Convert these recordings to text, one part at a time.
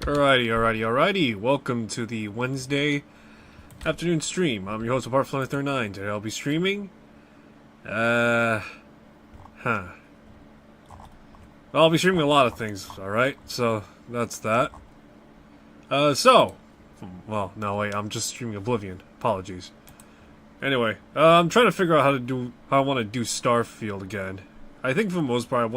Alrighty. Welcome to the Wednesday afternoon stream. I'm your host, Apart39. Today I'll be streaming. Well, I'll be streaming a lot of things, alright? So, that's that. Well, no, wait, I'm just streaming Oblivion. Apologies. Anyway, I'm trying to figure out how I want to do Starfield again. I think for the most part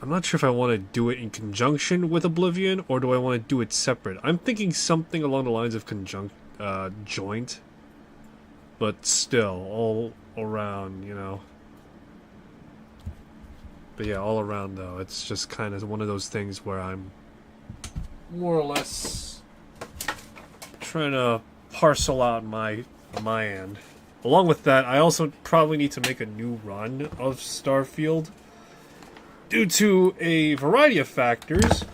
I'm not sure if I want to do it in conjunction with Oblivion, or do I want to do it separate. I'm thinking something along the lines of joint. But still, all around, you know. But yeah, all around though. It's just kind of one of those things where I'm more or less trying to parcel out my end. Along with that, I also probably need to make a new run of Starfield, due to a variety of factors,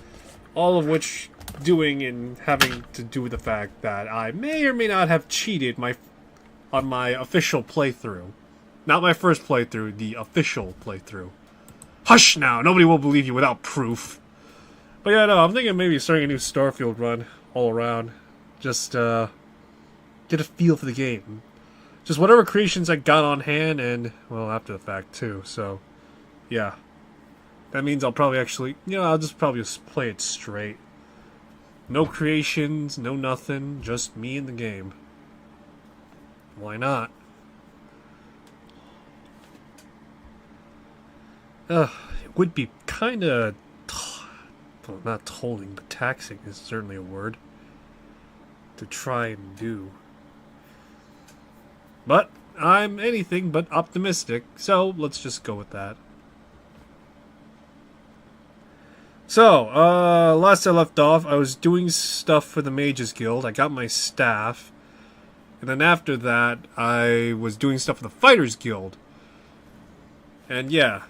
all of which having to do with the fact that I may or may not have cheated on my official playthrough. Not my first playthrough, the official playthrough. Hush now, nobody will believe you without proof. But yeah, no, I'm thinking maybe starting a new Starfield run all around. Just, get a feel for the game. Just whatever creations I got on hand and, well, after the fact too, so, yeah. That means I'll probably I'll just probably play it straight. No creations, no nothing, just me and the game. Why not? It would be kinda, well, not tolling, but taxing is certainly a word to try and do. But I'm anything but optimistic, so let's just go with that. So, last I left off, I was doing stuff for the Mages Guild. I got my staff. And then after that, I was doing stuff for the Fighters Guild. And yeah,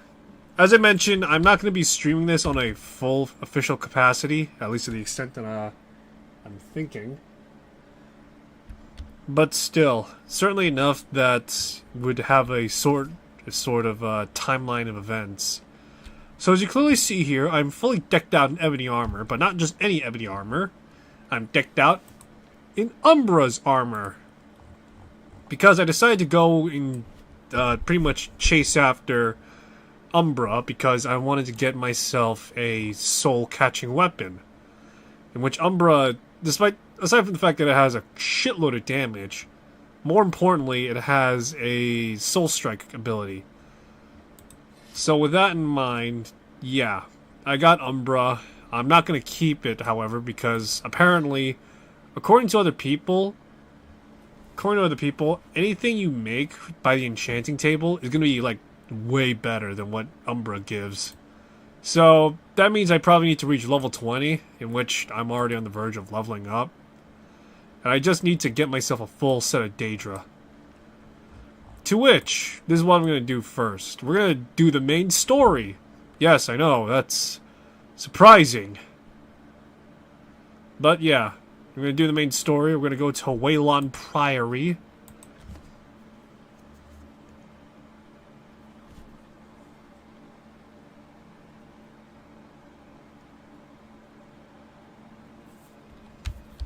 as I mentioned, I'm not going to be streaming this on a full official capacity, at least to the extent that I'm thinking. But still, certainly enough that would have a sort of timeline of events. So as you clearly see here, I'm fully decked out in ebony armor, but not just any ebony armor. I'm decked out in Umbra's armor. Because I decided to go and pretty much chase after Umbra, because I wanted to get myself a soul-catching weapon. In which Umbra, aside from the fact that it has a shitload of damage, more importantly, it has a soul strike ability. So with that in mind, yeah, I got Umbra. I'm not going to keep it, however, because apparently, according to other people, anything you make by the enchanting table is going to be, like, way better than what Umbra gives. So that means I probably need to reach level 20, in which I'm already on the verge of leveling up. And I just need to get myself a full set of Daedra. To which, this is what I'm going to do first. We're going to do the main story. Yes, I know, that's surprising. But yeah, we're going to do the main story. We're going to go to Waylon Priory.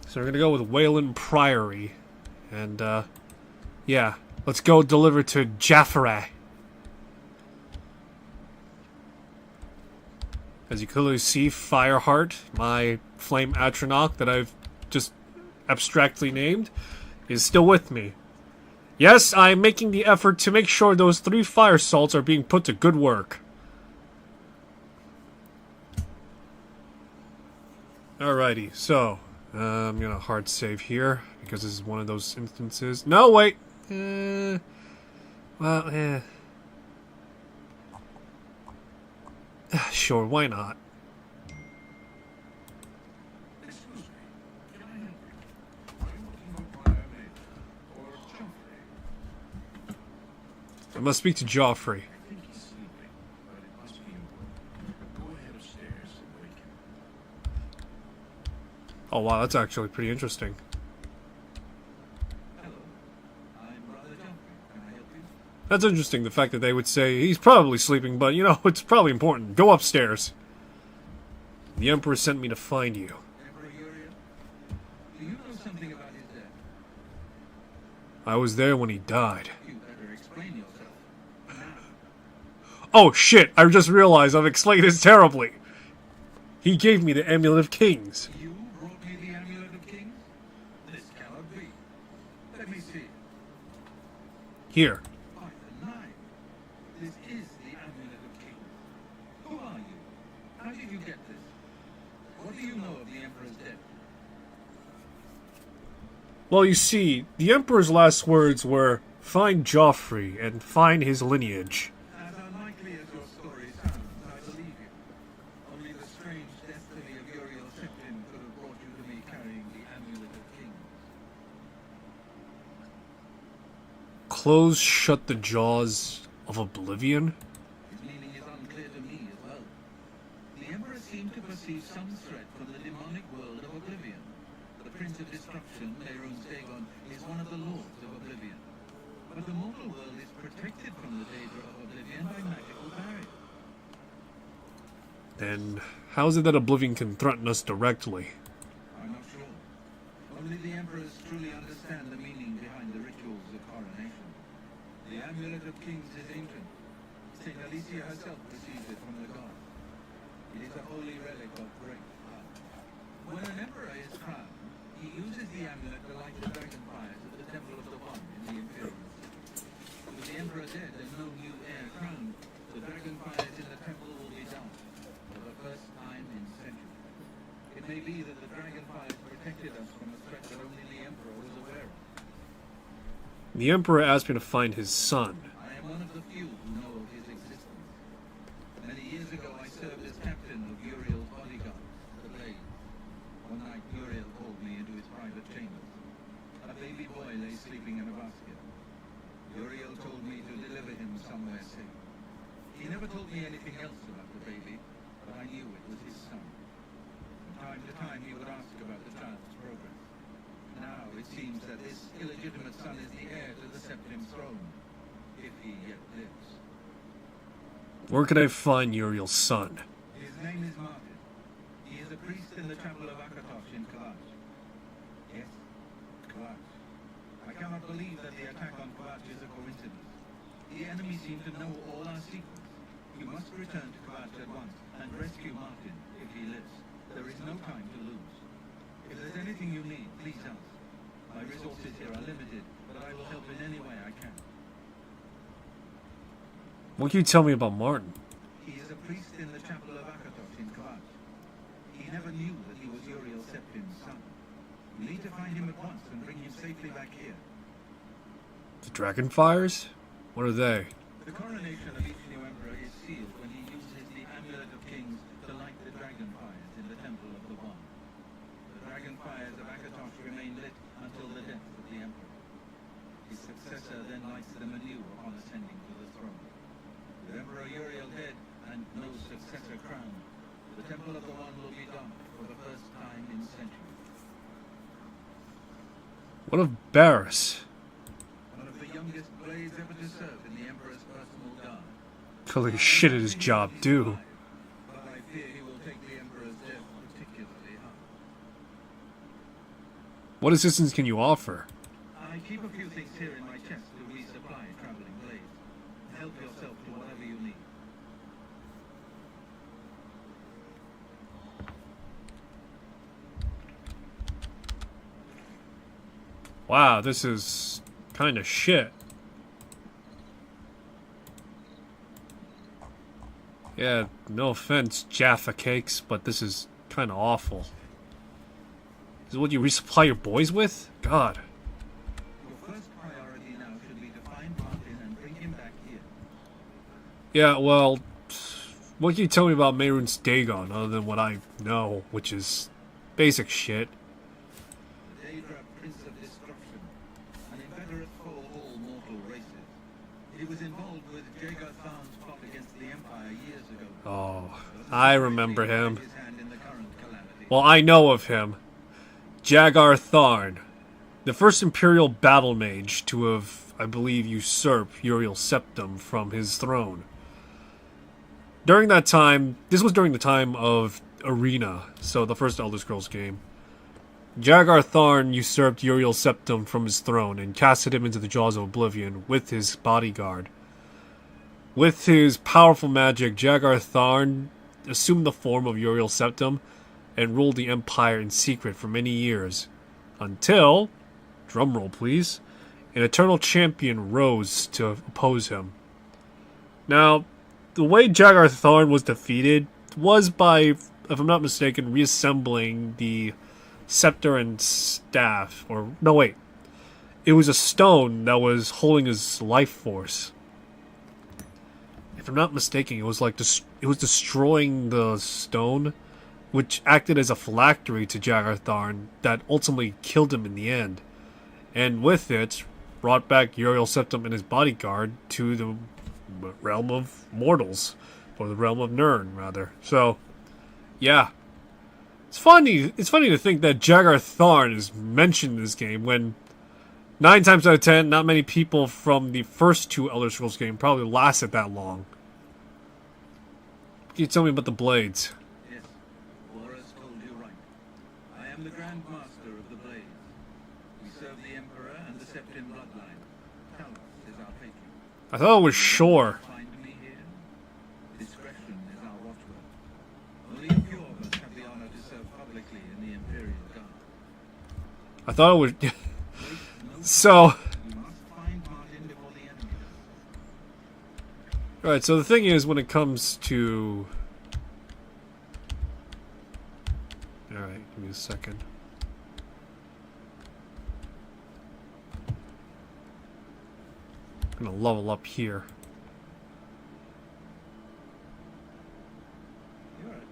So we're going to go with Waylon Priory. And, yeah. Let's go deliver to Jaffray. As you clearly see, Fireheart, my flame Atronach that I've just abstractly named, is still with me. Yes, I'm making the effort to make sure those 3 fire salts are being put to good work. Alrighty, so, I'm gonna hard save here, because this is one of those instances. No, wait! Sure, why not? I must speak to Joffrey. Oh wow, that's actually pretty interesting. That's interesting, the fact that they would say, he's probably sleeping, but, you know, it's probably important. Go upstairs. The Emperor sent me to find you. Emperor Uriel? Do you know something about his death? I was there when he died. You better explain yourself. Oh shit, I just realized I've explained this terribly. He gave me the Amulet of Kings. You brought me the Amulet of Kings? This cannot be. Let me see. Here. By the nine. This is the Amulet of Kings. Who are you? How did you get this? What do you know of the Emperor's death? Well, you see, the Emperor's last words were, find Joffrey and find his lineage. As unlikely as your story sounds, I believe you. Only the strange destiny of Uriel Septim could have brought you to me carrying the Amulet of Kings. Close shut the jaws of Oblivion? His meaning is unclear to me as well. The Emperor seemed to perceive some threat from the demonic world of Oblivion. The Prince of Destruction, Mehrunes Dagon, is one of the lords of Oblivion. But the mortal world is protected from the danger of Oblivion by magical barriers. Then how is it that Oblivion can threaten us directly? I'm not sure. Only the Emperors truly understand the meaning behind the rituals of coronation. The Amulet of Kings is ancient. Saint Alicia herself received it from the gods. It is a holy relic of great power. When an emperor is crowned, he uses the amulet to light the dragon fires at the Temple of the One in the Imperial City. With the emperor dead and no new heir crowned, the dragon fires in the temple will be down for the first time in centuries. It may be that the dragon fires protected us from a threat that only the emperor was aware of. The Emperor asked me to find his son. I am one of the few who know of his existence. Many years ago I served as captain of Uriel's bodyguards, the Blade. One night Uriel called me into his private chambers. A baby boy lay sleeping in a basket. Uriel told me to deliver him somewhere safe. He never told me anything else about the baby, but I knew it was his son. From time to time he would ask about the child's progress. Now it seems that this illegitimate son is the heir to the Septim throne, if he yet lives. Where can I find Uriel's son? His name is Martin. He is a priest in the chapel of Akatosh in Kalash. Yes, Kalash. I cannot believe that the attack on Kalash is a coincidence. The enemy seem to know all our secrets. You must return to Kalash at once and rescue Martin if he lives. There is no time to lose. If there's anything you need, please ask. My resources here are limited, but I will help in any way I can. What can you tell me about Martin? He is a priest in the chapel of Akatosh in Kalash. He never knew that he was Uriel Septim's son. We need to find him at once and bring him safely back here. The Dragonfires? What are they? The coronation of each new emperor is sealed when he uses the Amulet of Kings to light the dragon fires in the Temple of the One. The dragon fires of Akatosh remain lit until the death of the emperor. His successor then lights them anew upon ascending to the throne. With Emperor Uriel dead and no successor crowned, the Temple of the One will be dark for the first time in centuries. What of Barris? One of the youngest blades ever to serve in the Emperor's personal guard. Clearly shit at his job, too. But I fear he will take the Emperor's death particularly hard. What assistance can you offer? I keep a few things here in my chest to resupply traveling blades. Help yourself to whatever you need. Wow, this is kind of shit. Yeah, no offense, Jaffa Cakes, but this is kind of awful. This is what you resupply your boys with? God. Your first priority now should be to find Martin and bring him back here. Yeah, well, what can you tell me about Mehrunes Dagon other than what I know, which is basic shit? The Daedra Prince of Destruction, an inveterate foe of all mortal races. He was involved with Jagar Tharn's plot against the Empire years ago. Oh, I remember him. His hand in the current calamity. Well, I know of him. Jagar Tharn, the first Imperial battle mage to have, I believe, usurped Uriel Septim from his throne. During that time, this was during the time of Arena, so the first Elder Scrolls game. Jagar Tharn usurped Uriel's septum from his throne and casted him into the jaws of Oblivion with his bodyguard. With his powerful magic, Jagar Tharn assumed the form of Uriel's septum and ruled the Empire in secret for many years, until, drumroll please, an eternal champion rose to oppose him. Now, the way Jagar Tharn was defeated was by, if I'm not mistaken, reassembling the scepter and staff. Or, no wait. It was a stone that was holding his life force. If I'm not mistaken, it was like it was destroying the stone, which acted as a phylactery to Jagar Tharn that ultimately killed him in the end. And with it, brought back Uriel's septum and his bodyguard to the realm of mortals, or the realm of Nirn, rather. So, yeah, it's funny to think that Jagar Tharn is mentioned in this game when 9 times out of 10, not many people from the first 2 Elder Scrolls game probably lasted that long. Can you tell me about the blades? Yes, Boris told you right. I am the Grand Master of the Blades. We serve the Emperor and the Septim bloodline. Talos is our patron. I thought it was Shore. Find me here. Discretion is our watchword. Only a few of us have the honor to serve publicly in the Imperial Guard. I thought it was... Wait, no, So... you must find Martin before the enemy does. Alright, so the thing is, when it comes to... Alright, give me a second. I'm gonna level up here. You're right.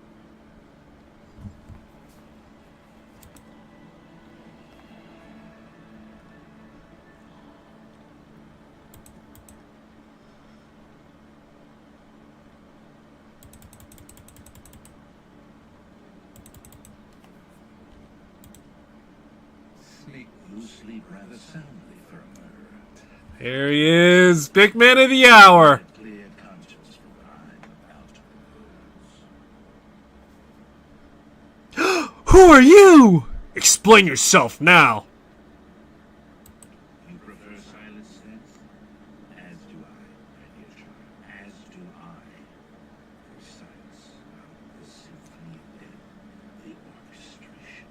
You sleep rather soundly for a murderer. There he is! Big man of the hour! Clear conscience for what I'm about to propose. Who are you? Explain yourself now! You prefer silence, then? As do I, my dear child. As do I. For silence, the symphony of death, the orchestration,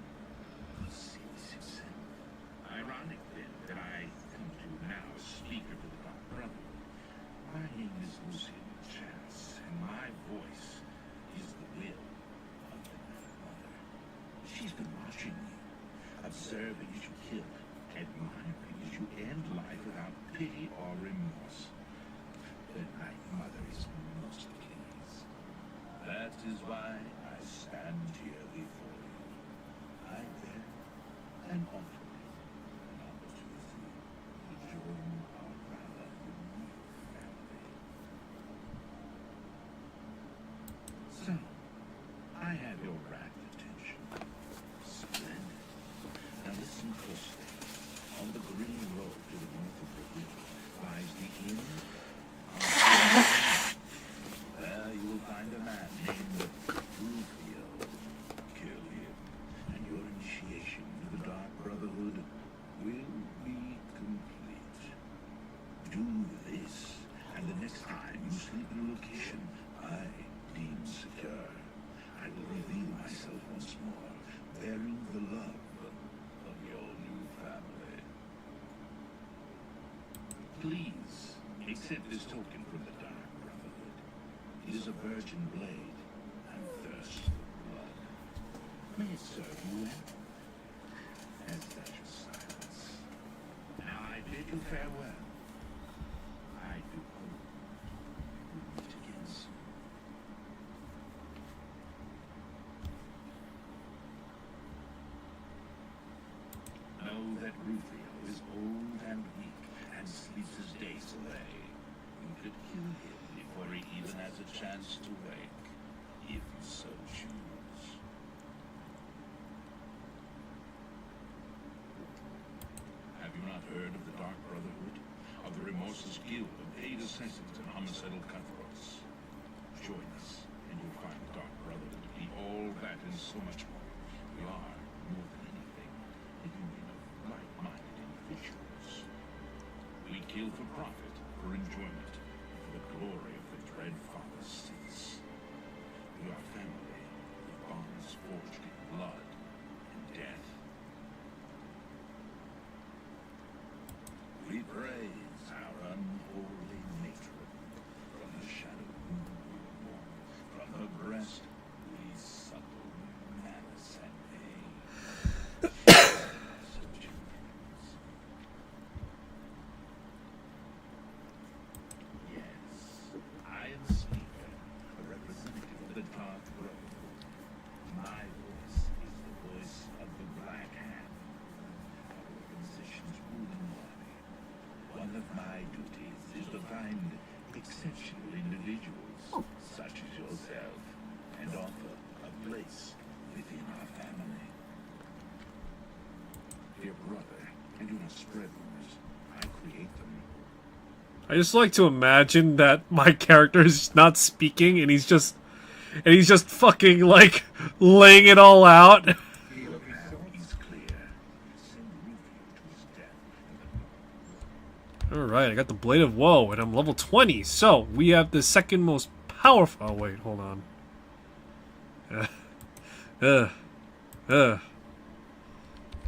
the C6. Ironic, then, that I come to now speaker to the Dark Brother. My name is Lucian Chance, and my voice is the will of the Night Mother. She's been watching you, observing as you kill, admiring as you end life without pity or remorse. The Night Mother is most pleased. That is why I stand here before you. I bear an offering. So, I have your rapt attention. Splendid. Now listen closely. On the green road to the north of the river lies the inn. There you will find a man named Rufio. Kill him, and your initiation to the Dark Brotherhood will be complete. Do this, and the next time you sleep in a location I deem secure, I will reveal myself once more, bearing the love of your new family. Please accept this token from the Dark Brotherhood. It is a virgin blade and thirst for blood. May it serve you well. As that your silence. Now I bid you farewell. I do hope we'll meet again soon. Know that Rufio is old and weak and sleeps his days away. You could kill him before he even has a chance to wake, if you so choose. Have you not heard of the Dark Brotherhood? Of the remorseless guild of paid assassins and homicidal cutthroats? Join us, and you'll find the Dark Brotherhood to be all that so much more. We are, more than anything, a union of like-minded individuals. We kill for profit, for enjoyment, for the glory of the dread Father Sith. We are family, with bonds forged in blood and death. We praise our unholy matron. From the shadow womb we were born. From her breast we suckle malice and pain. Yes, I am Sneaker, a representative of the Dark Brotherhood. My voice is the voice of the Black Hand, our organization's ruling army. One of my duties is to find exceptional individuals, such as yourself, and offer a place within our family. Dear brother, I do not spread rumors. I create them. I just like to imagine that my character is not speaking and he's just fucking like laying it all out. Your path is clear. Send Rufio to his death. Alright, I got the Blade of Woe and I'm level 20. So, we have the second most powerful... Oh, wait, hold on.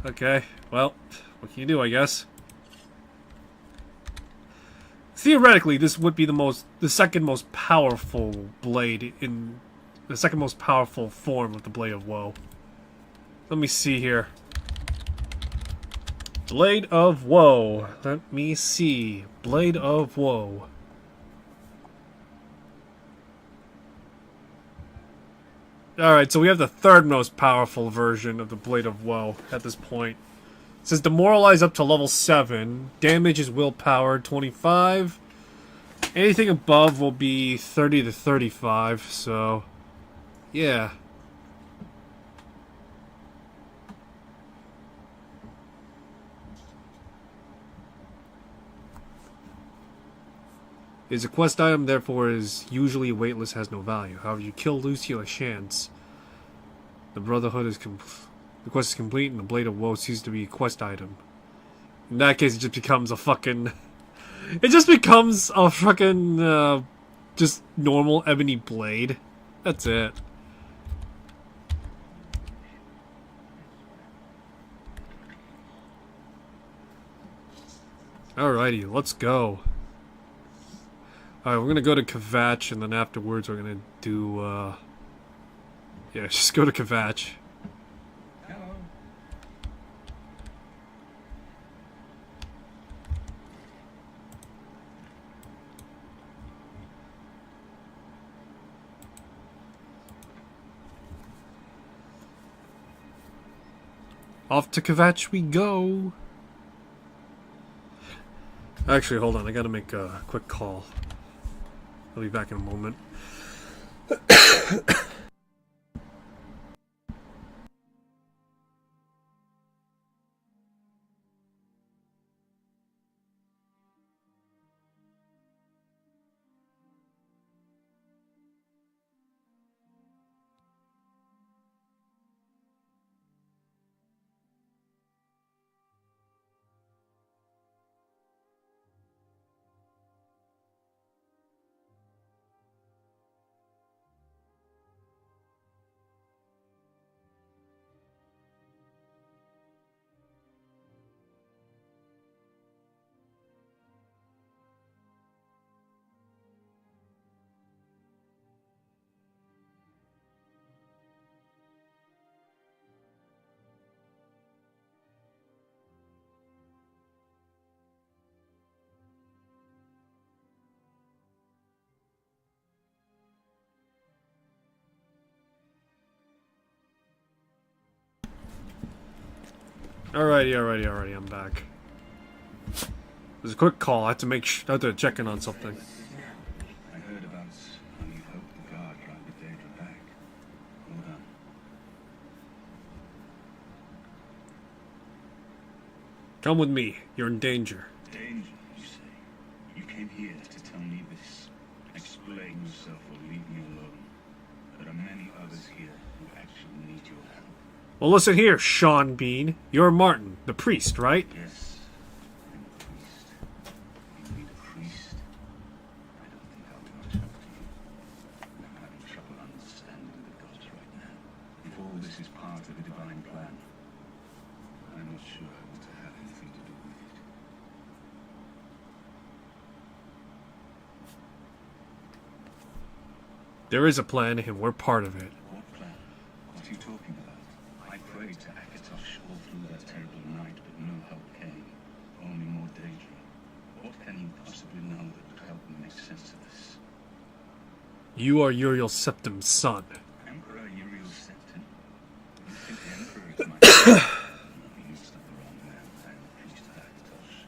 Okay, well, what can you do, I guess? Theoretically, this would be the second most powerful blade in... The second most powerful form of the Blade of Woe. Let me see here. Blade of Woe. Let me see. Blade of Woe. Alright, so we have the third most powerful version of the Blade of Woe at this point. It says demoralize up to level 7. Damage is willpower 25. Anything above will be 30 to 35, so... Yeah. Is a quest item, therefore is usually weightless, has no value. However, you kill Lucio Lachance. The Brotherhood is the quest is complete, and the Blade of Woe ceases to be a quest item. In that case, it just becomes a fucking... It just becomes a fucking, just normal ebony blade. That's it. Alrighty, let's go. Alright, we're gonna go to Kvatch, and then afterwards we're gonna do, yeah, just go to Kvatch. Hello. Off to Kvatch we go! Actually, hold on, I gotta make a quick call. I'll be back in a moment. Alrighty, I'm back. There's a quick call. I have to I have to check in on something. I heard about how you helped the guard drive the Daedra back. Well done. Come with me. You're in danger. Danger, you say? You came here to tell me this. Explain yourself or leave me alone. There are many others here who actually need your help. Well, listen here, Sean Bean. You're Martin, the priest, right? Yes, I'm a priest. You need a priest. I don't think I'll be much help to you. I'm having trouble understanding the gods right now. If all this is part of a divine plan, I'm not sure I want to have anything to do with it. There is a plan, and we're part of it. What plan? What are you talking about? I prayed to Akatosh all through that terrible night, but no help came. Only more daydream. What can you possibly know that would help me make sense of this? You are Uriel Septim's son. Emperor Uriel Septim? You think the Emperor is my son? No, you mixed up the wrong man. I am the priest of Akatosh.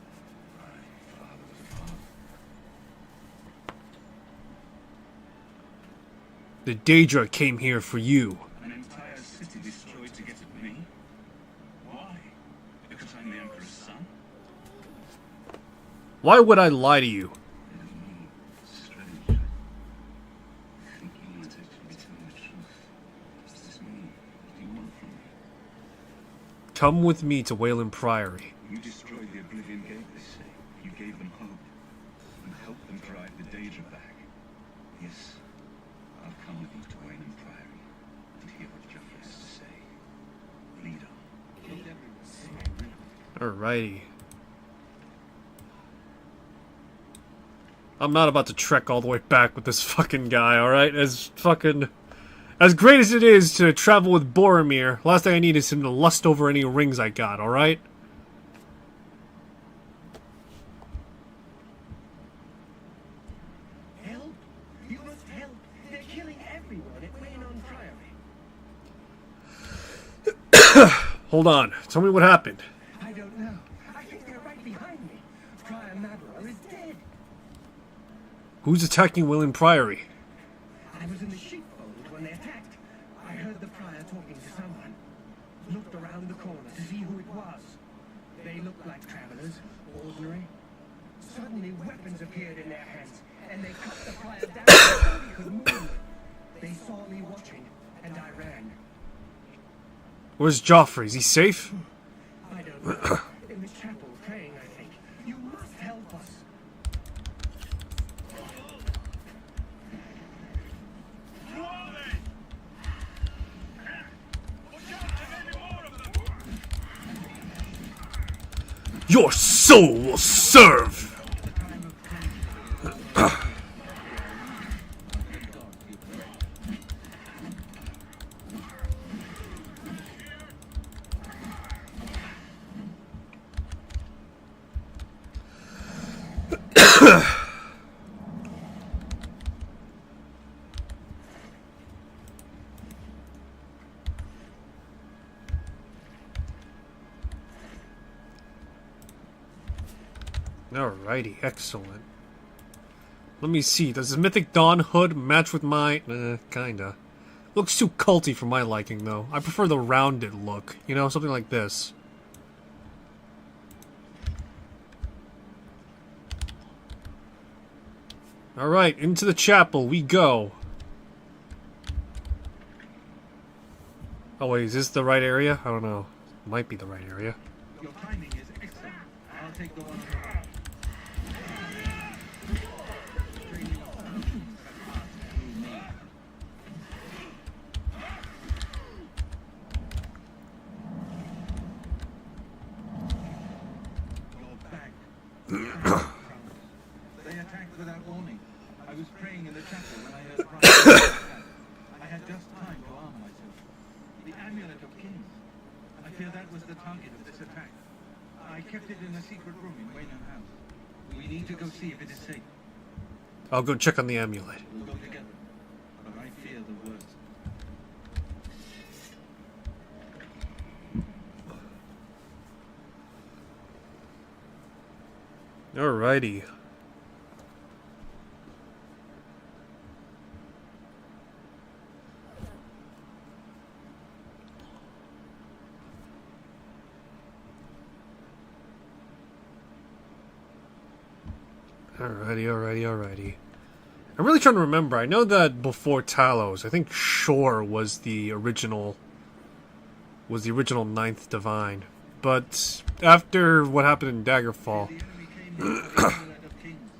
My father was a father. The Daedra came here for you. An entire city destroyed to get at me? Why? Because I'm the Emperor's son? Why would I lie to you? I don't know. It's strange. I think you might actually be telling the truth. Does this mean? What do you want from me? Come with me to Wayland Priory. You destroyed the Oblivion Gate, they say. You gave them hope. You helped them drive the Daedra back. Yes. I'll come with you to Wayland Priory and hear what Joffrey has to say. Lead on. Alrighty. I'm not about to trek all the way back with this fucking guy, alright? As great as it is to travel with Boromir, last thing I need is him to lust over any rings I got, alright? Help! You must help! They're killing everyone at Waynon Priory. Hold on. Tell me what happened. I don't know. I think they're right behind me. Prior Mabro is dead. Who's attacking Wayland Priory? I was in the sheepfold when they attacked. I heard the prior talking to someone. Looked around the corner to see who it was. They looked like travelers, ordinary. Suddenly weapons appeared in their hands, and they cut the prior down before he could move. They saw me watching, and I ran. Where's Joffrey? Is he safe? I don't know. In the chapel praying, I think. You must help us. Your soul will serve! Alrighty, excellent. Let me see, does the Mythic Dawn hood match with my... kinda. Looks too culty for my liking, though. I prefer the rounded look, you know, something like this. Alright, into the chapel we go. Oh wait, is this the right area? I don't know. Might be the right area. Your timing is excellent. I'll take the one on the right. They attacked without warning. I was praying in the chapel when I heard cries. I had just time to arm myself. The amulet of kings. I fear that was the target of this attack. I kept it in a secret room in Wayno House. We need to go see if it is safe. I'll go check on the amulet. We'll go together. But I fear the worst. Alrighty. Alrighty. I'm really trying to remember. I know that before Talos, I think Shore was the original was the original ninth divine. But after what happened in Daggerfall, The enemy came here for the amulet of kings.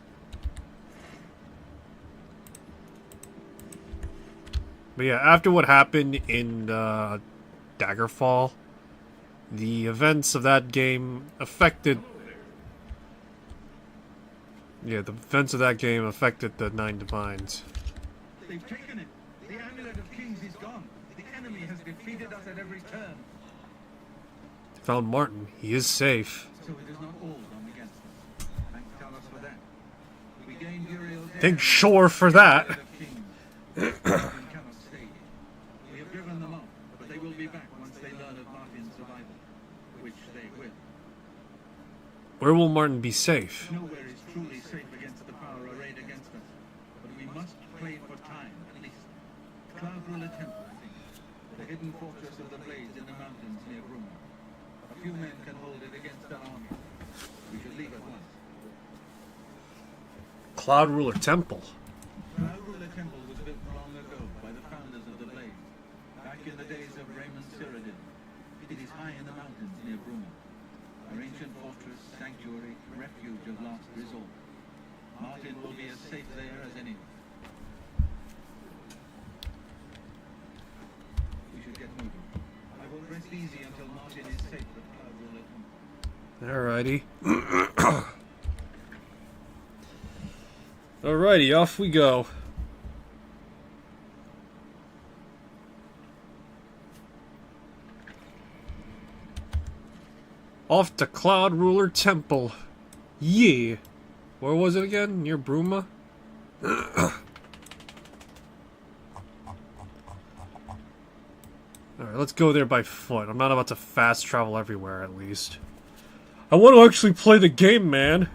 but yeah, after what happened in Daggerfall, the events of that game affected. Yeah, the events of that game affected the Nine Divines. They've taken it. The amulet of kings is gone. The enemy has defeated us at every turn. Found Martin. He is safe. So it is not all gone against us. Thank Talos for that. We gained Uriel's Thank Shore for that. amulet of kings. Martin cannot stay here. We have driven them off, but they will be back once they learn of Martin's survival, which they will. Where will Martin be safe? Nowhere is truly safe against the power arrayed against us, but we must play for time, at least. Cloud Ruler Temple, I think. The hidden fortress of the Blades in the mountains near Bruma. A few men can hold it against our army. We should leave at once. Cloud Ruler Temple. Cloud Ruler Temple was built long ago by the founders of the Blades, back in the days of Raymond Cyrodiil. It is high in the mountains near Bruma. Our ancient fortress, sanctuary, refuge of last resort. Martin will be as safe there as anyone. We should get moving. I won't rest easy until Martin is safe at Cloud Ruler Temple. Alrighty. Alrighty, off we go. Off to Cloud Ruler Temple. Yeah. Where was it again? Near Bruma? Alright, let's go there by foot. I'm not about to fast travel everywhere, at least. I want to actually play the game, man.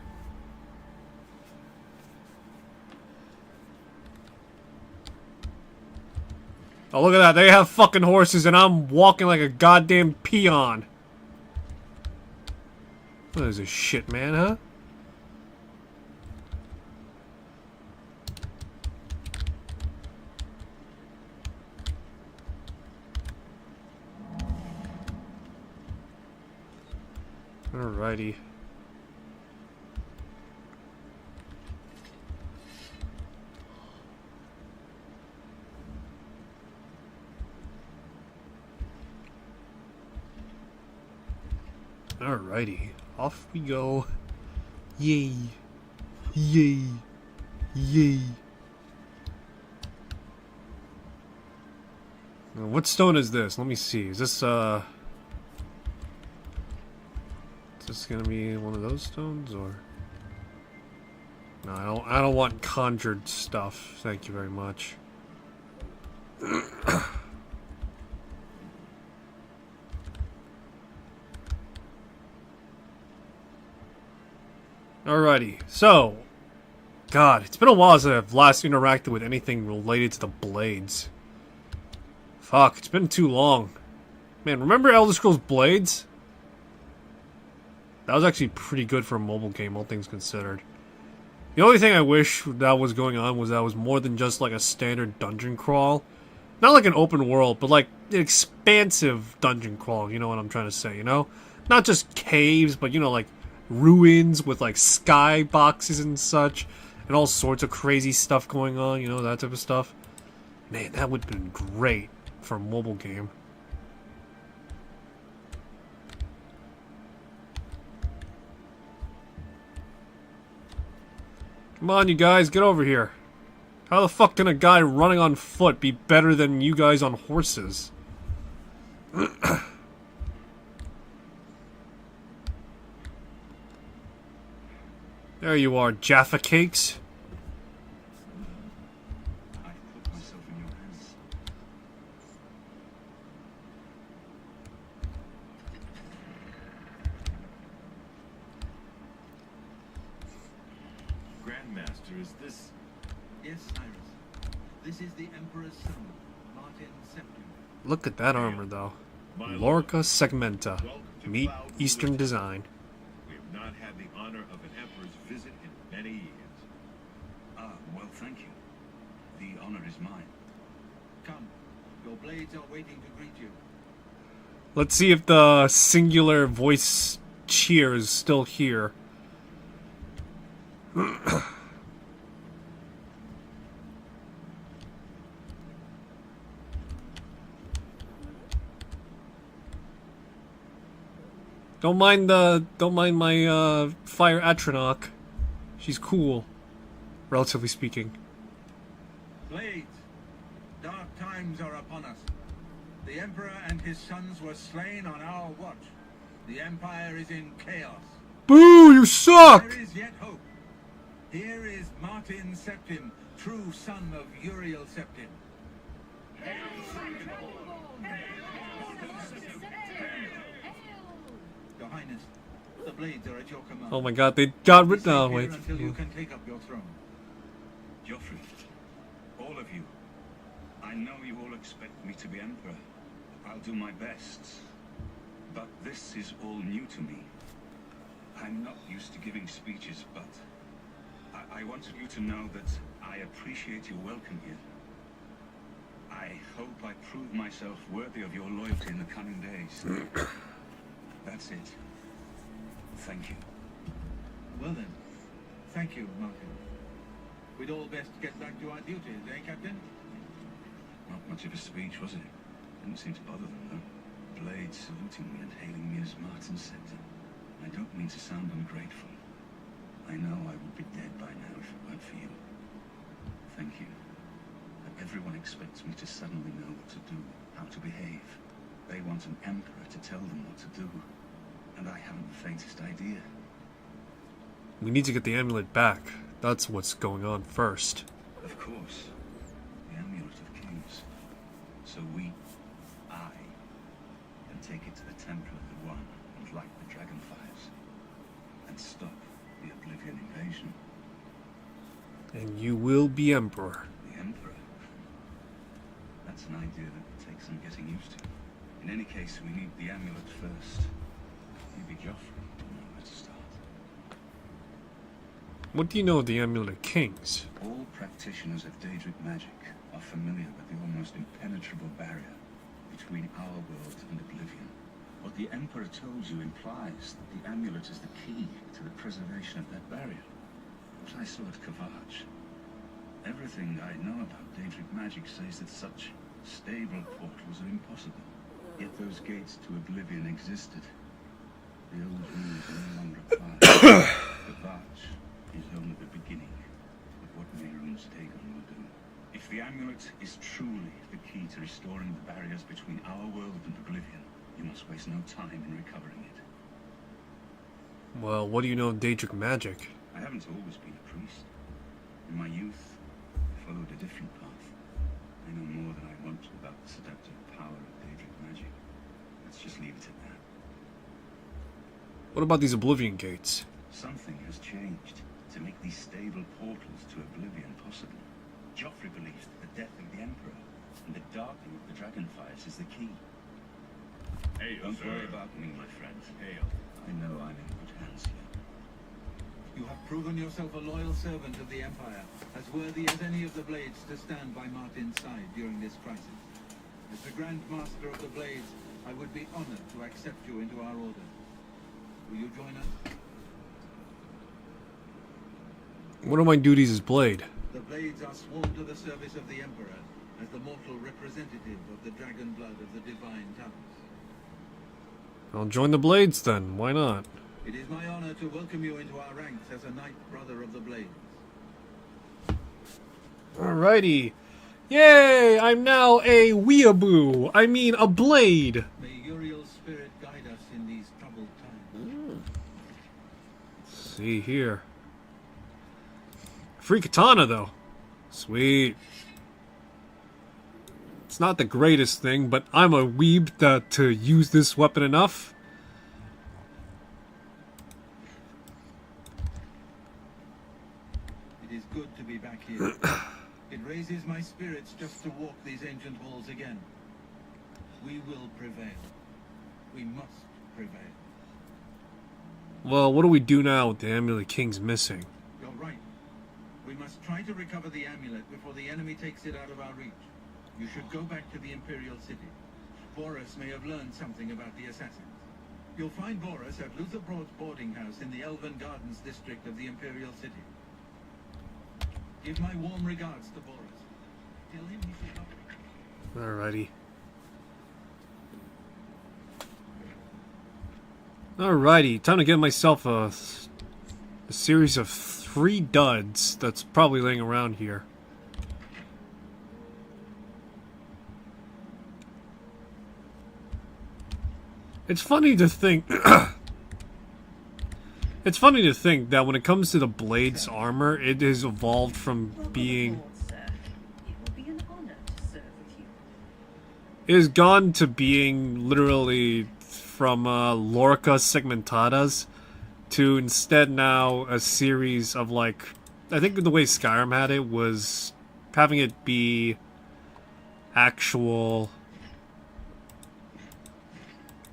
Oh, look at that. They have fucking horses and I'm walking like a goddamn peon. What is this shit, man, huh? Alrighty. Alrighty. Off we go. Yay. Yay. Yay. Now, what stone is this? Let me see. Is this gonna be one of those stones or? No, I don't want conjured stuff. Thank you very much. Alrighty, so, God, it's been a while since I've last interacted with anything related to the Blades. Fuck, it's been too long. Man, remember Elder Scrolls Blades? That was actually pretty good for a mobile game, all things considered. The only thing I wish that was going on was that was more than just like a standard dungeon crawl. Not like an open world, but like an expansive dungeon crawl, you know what I'm trying to say, you know? Not just caves, but you know, like ruins with like sky boxes and such, and all sorts of crazy stuff going on, you know, that type of stuff. Man, that would have been great for a mobile game. Come on, you guys, get over here. How the fuck can a guy running on foot be better than you guys on horses? There you are, Jaffa Cakes. I put myself in your hands. Grandmaster, is this... Yes, Cyrus. This is the Emperor's son, Martin Septim. Look at that armor, though. My lord, Lorca Segmenta. welcome to Meet Cloud Eastern Ruler. Design. We have not had the honor of an emperor's visit in many years. Ah, well, thank you. The honor is mine. Come, your blades are waiting to greet you. Let's see if the singular voice cheer is still here. Don't mind my fire Atronach. She's cool, relatively speaking. Blades, dark times are upon us. The Emperor and his sons were slain on our watch. The Empire is in chaos. Boo! You suck! There is yet hope. Here is Martin Septim, true son of Uriel Septim. Your Highness, the blades are at your command. Oh my God, they got rid. Stay Oh here wait. until you can take up your throne. Joffrey, all of you, I know you all expect me to be Emperor. I'll do my best. But this is all new to me. I'm not used to giving speeches, but I wanted you to know that I appreciate your welcome here. I hope I prove myself worthy of your loyalty in the coming days. That's it. Thank you. Well then, thank you, Martin. We'd all best get back to our duties, eh, Captain? Not much of a speech, was it? Didn't seem to bother them, though. Blades saluting me and hailing me as Martin Septim. I don't mean to sound ungrateful. I know I would be dead by now if it weren't for you. Thank you. But everyone expects me to suddenly know what to do, how to behave. They want an emperor to tell them what to do. And I haven't the faintest idea. We need to get the amulet back. That's what's going on first. Of course. The amulet of kings. So I, can take it to the Temple of the One and light the dragonfires. And stop the Oblivion invasion. And you will be Emperor. The Emperor? That's an idea that will take some getting used to. In any case, we need the amulet first. Maybe Joffrey will know where to start. What do you know of the Amulet of Kings? All practitioners of Daedric magic are familiar with the almost impenetrable barrier between our world and Oblivion. What the Emperor told you implies that the amulet is the key to the preservation of that barrier. What I saw at Kavach. Everything I know about Daedric magic says that such stable portals are impossible. Yet those gates to Oblivion existed. The old rules no longer apply. Kavach is only the beginning of what Mehrunes Dagon will do. If the amulet is truly the key to restoring the barriers between our world and Oblivion, you must waste no time in recovering it. Well, what do you know of Daedric magic? I haven't always been a priest. In my youth, I followed a different path. I know more than I want to about the seductive power of Daedric magic. Let's just leave it at that. What about these Oblivion gates? Something has changed to make these stable portals to Oblivion possible. Joffrey believes that the death of the Emperor and the darkening of the dragonfires is the key. Hail, Don't sir. worry about me, my friend. Hail. I know I'm in good hands here. You have proven yourself a loyal servant of the Empire, as worthy as any of the Blades to stand by Martin's side during this crisis. As the Grand Master of the Blades, I would be honored to accept you into our order. Will you join us? What are my duties as Blade? The Blades are sworn to the service of the Emperor as the mortal representative of the dragon blood of the Divine Talents. I'll join the Blades then. Why not? It is my honor to welcome you into our ranks as a Knight Brother of the Blades. Alrighty. Yay! I'm now a weeaboo. I mean, a Blade. May Uriel's spirit guide us in these troubled times. Let's see here. Free katana, though. Sweet. It's not the greatest thing, but I'm a weeb to use this weapon enough. It is good to be back here. It raises my spirits just to walk these ancient halls again. We will prevail. We must prevail. Well, what do we do now with the Amulet King's missing? You're right. We must try to recover the amulet before the enemy takes it out of our reach. You should go back to the Imperial City. Boris may have learned something about the assassins. You'll find Boris at Luther Broad's boarding house in the Elven Gardens district of the Imperial City. Give my warm regards to Boris. Tell him he should not... Alrighty. Alrighty, time to get myself a series of 3 duds that's probably laying around here. It's funny to think... It's funny to think that when it comes to the Blade's armor, it has evolved from being... It has gone to being literally from Lorica segmentatas to instead now a series of like... I think the way Skyrim had it was having it be actual...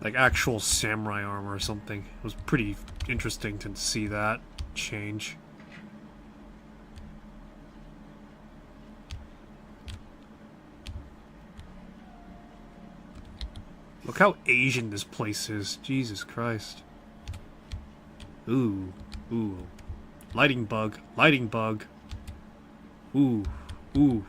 like actual samurai armor or something. It was pretty interesting to see that change. Look how Asian this place is. Jesus Christ. Ooh. Ooh. Lighting bug. Lighting bug. Ooh. Ooh.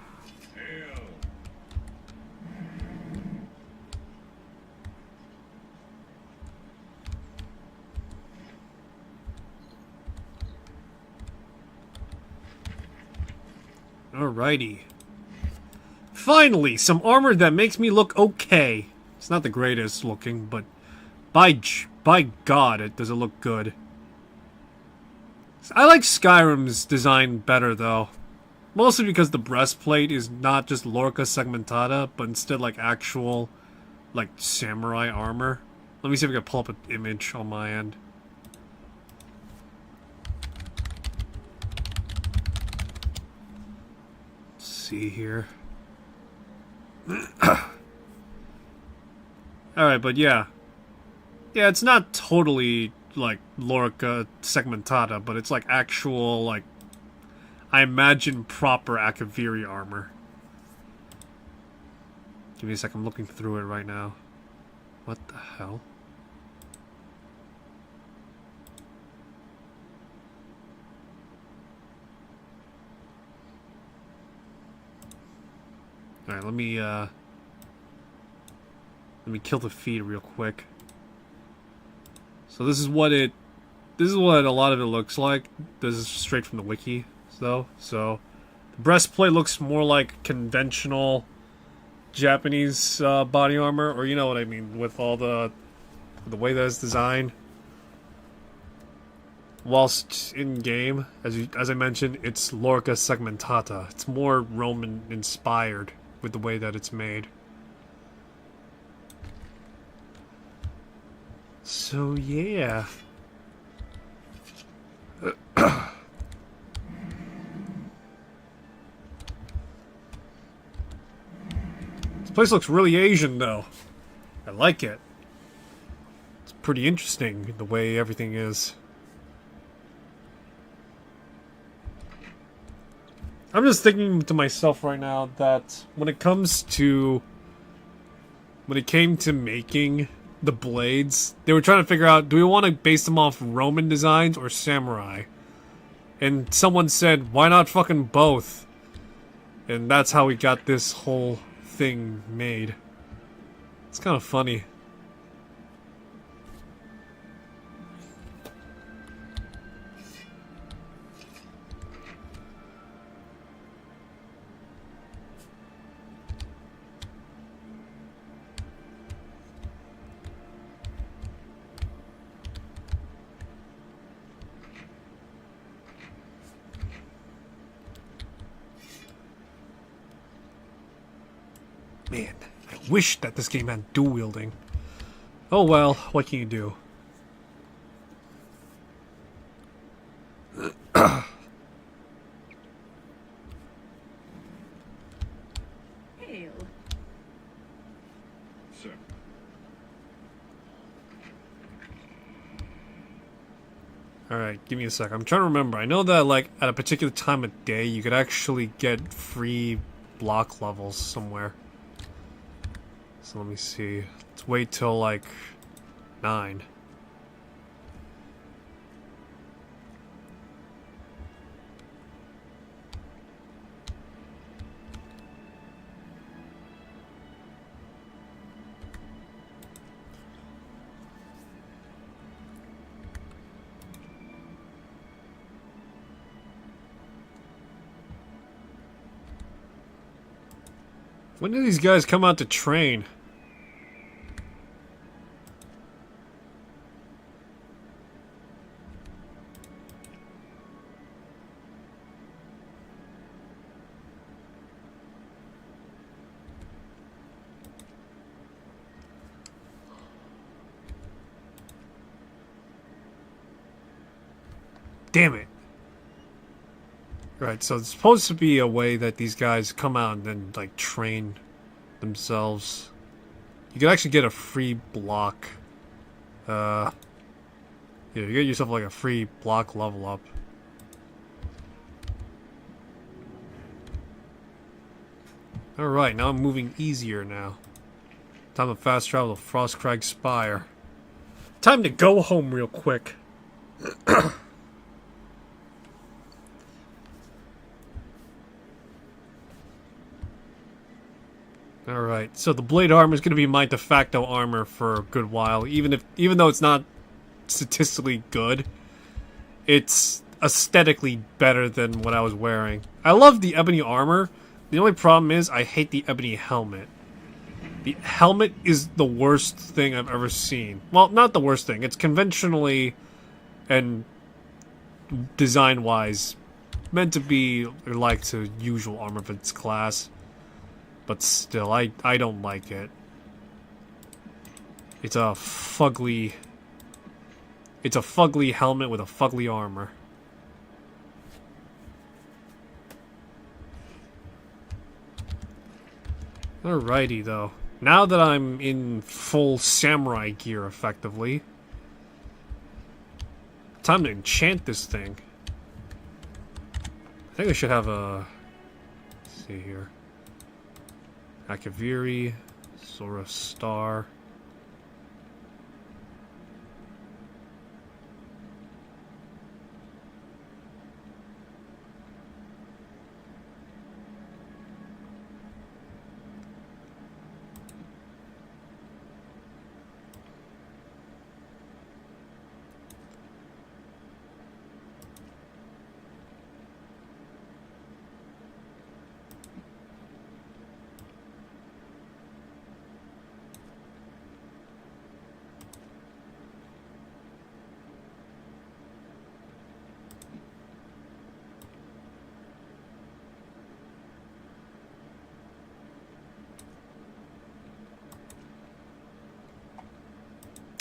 Alrighty. Finally, some armor that makes me look okay. It's not the greatest looking, but by God, does it look good. I like Skyrim's design better, though. Mostly because the breastplate is not just Lorica segmentata, but instead like actual, like, samurai armor. Let me see if I can pull up an image on my end. See here. Alright, but yeah. Yeah, it's not totally, like, Lorica segmentata, but it's, like, actual, like, I imagine proper Akaviri armor. Give me a sec, I'm looking through it right now. What the hell? Alright, let me kill the feed real quick. So this is what a lot of it looks like. This is straight from the wiki, though. So the breastplate looks more like conventional Japanese body armor, or you know what I mean, with all the way that it's designed. Whilst in game, as I mentioned, it's Lorica segmentata. It's more Roman inspired with the way that it's made. So yeah. This place looks really Asian though. I like it. It's pretty interesting the way everything is. I'm just thinking to myself right now that when it came to making the blades, they were trying to figure out, do we want to base them off Roman designs or samurai? And someone said, why not fucking both? And that's how we got this whole thing made. It's kind of funny. Man, I wish that this game had dual wielding. Oh well, what can you do? Hail. Sir. Alright, give me a sec. I'm trying to remember. I know that, like, at a particular time of day, you could actually get free block levels somewhere. So let me see. Let's wait till like 9. When do these guys come out to train? Damn it. Right, so it's supposed to be a way that these guys come out and then, like, train themselves. You could actually get a free block. Yeah, you get yourself, like, a free block level up. Alright, now I'm moving easier now. Time to fast travel to Frostcrag Spire. Time to go home real quick. Alright, so the blade armor is going to be my de facto armor for a good while. Even though it's not statistically good, it's aesthetically better than what I was wearing. I love the ebony armor. The only problem is I hate the ebony helmet. The helmet is the worst thing I've ever seen. Well, not the worst thing. It's conventionally and design-wise meant to be like the usual armor of its class. But still, I don't like it. It's a fugly helmet with a fugly armor. Alrighty, though. Now that I'm in full samurai gear, effectively, time to enchant this thing. I think I should have a... Let's see here. Akaviri, Sora Star.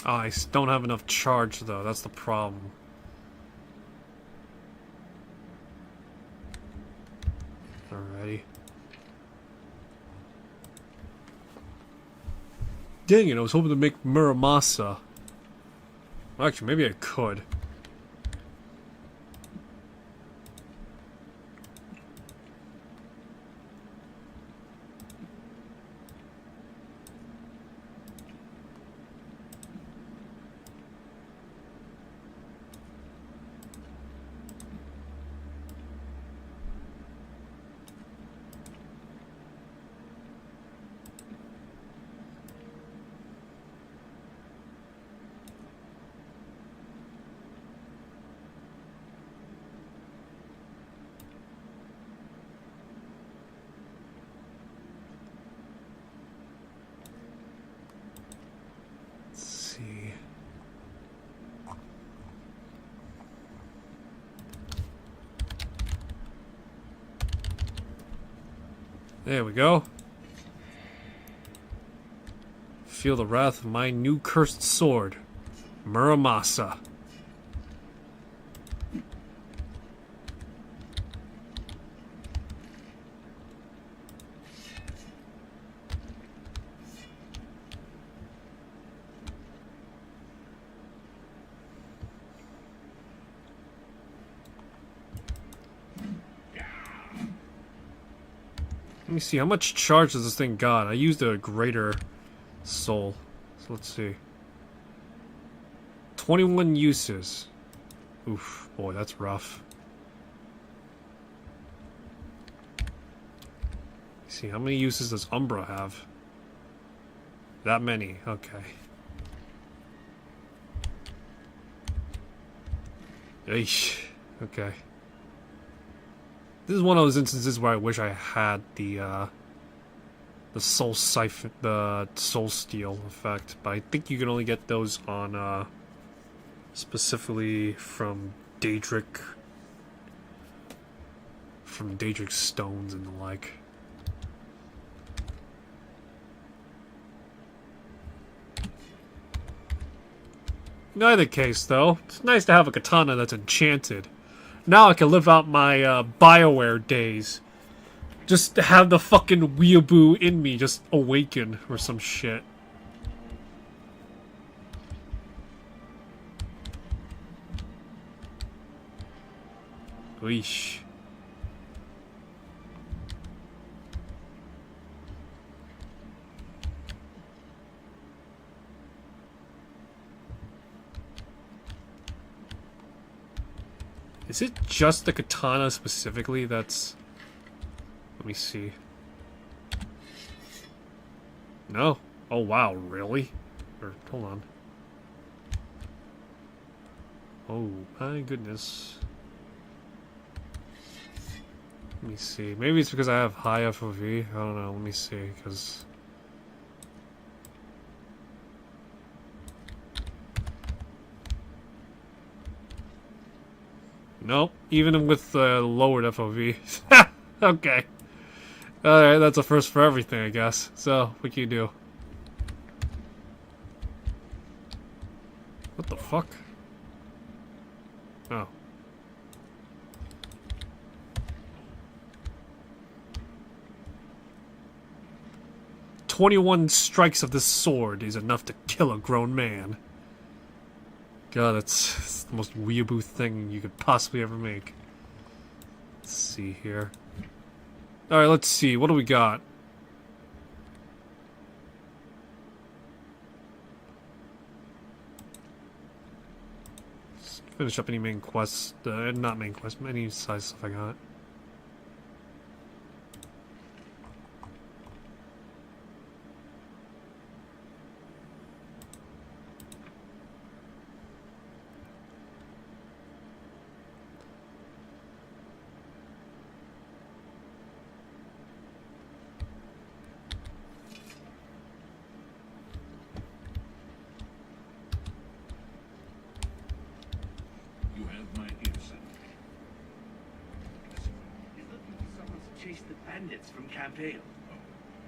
Oh, I don't have enough charge, though. That's the problem. Alrighty. Dang it, I was hoping to make Muramasa. Well, actually, maybe I could. There we go. Feel the wrath of my new cursed sword, Muramasa. Let me see, how much charge does this thing got? I used a greater soul. So let's see. 21 uses. Oof, boy, that's rough. Let's see, how many uses does Umbra have? That many, okay. Eesh, okay. This is one of those instances where I wish I had the soul siphon, the soul steal effect, but I think you can only get those on specifically from Daedric stones and the like. In either case, though, it's nice to have a katana that's enchanted. Now I can live out my BioWare days. Just to have the fucking weeaboo in me just awaken or some shit. Weesh. Is it just the katana specifically that's... Let me see. No. Oh wow, really? Or, hold on. Oh my goodness. Let me see. Maybe it's because I have high FOV. I don't know. Let me see, because... Nope, even with lowered FOV. Okay. Alright, that's a first for everything, I guess. So, what can you do? What the fuck? Oh. "21 strikes of this sword is enough to kill a grown man." God, that's the most weeaboo thing you could possibly ever make. Let's see here. Alright, let's see. What do we got? Let's finish up any main quests. Not main quests, any side stuff I got. You have my ear, son. He's looking for someone to chase the bandits from Camp Hale.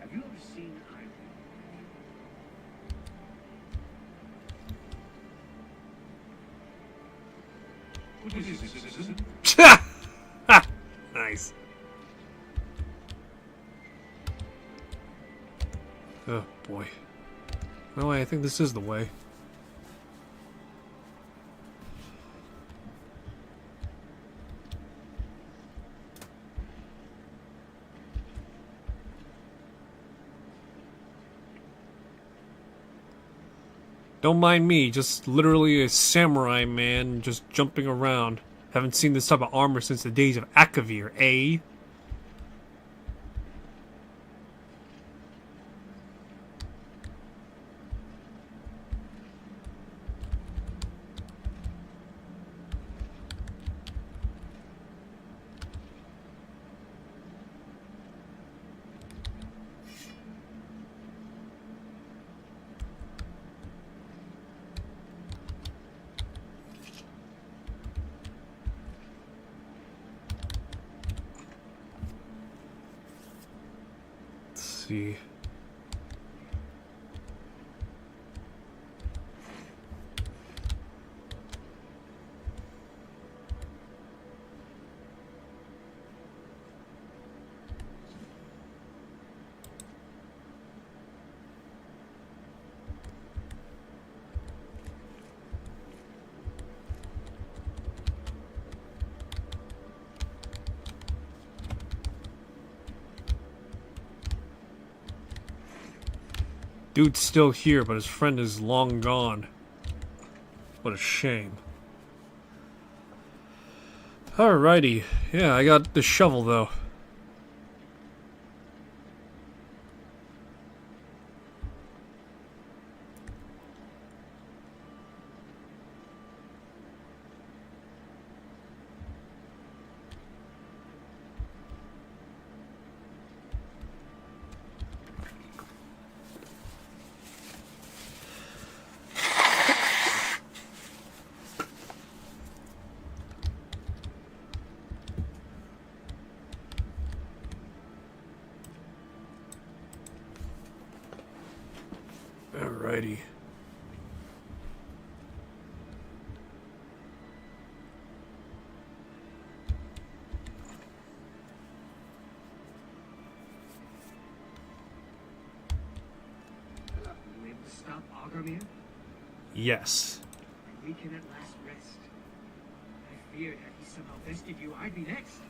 Have you ever seen Ivory? What is this, citizen? Nice. Oh boy. No, I think this is the way. Don't mind me, just literally a samurai man just jumping around. Haven't seen this type of armor since the days of Akavir, eh? See. Dude's still here, but his friend is long gone. What a shame. Alrighty. Yeah, I got the shovel, though. Alrighty. You able to stop Agarmir? Yes. We can at last rest. I feared had he somehow bested you, I'd be next.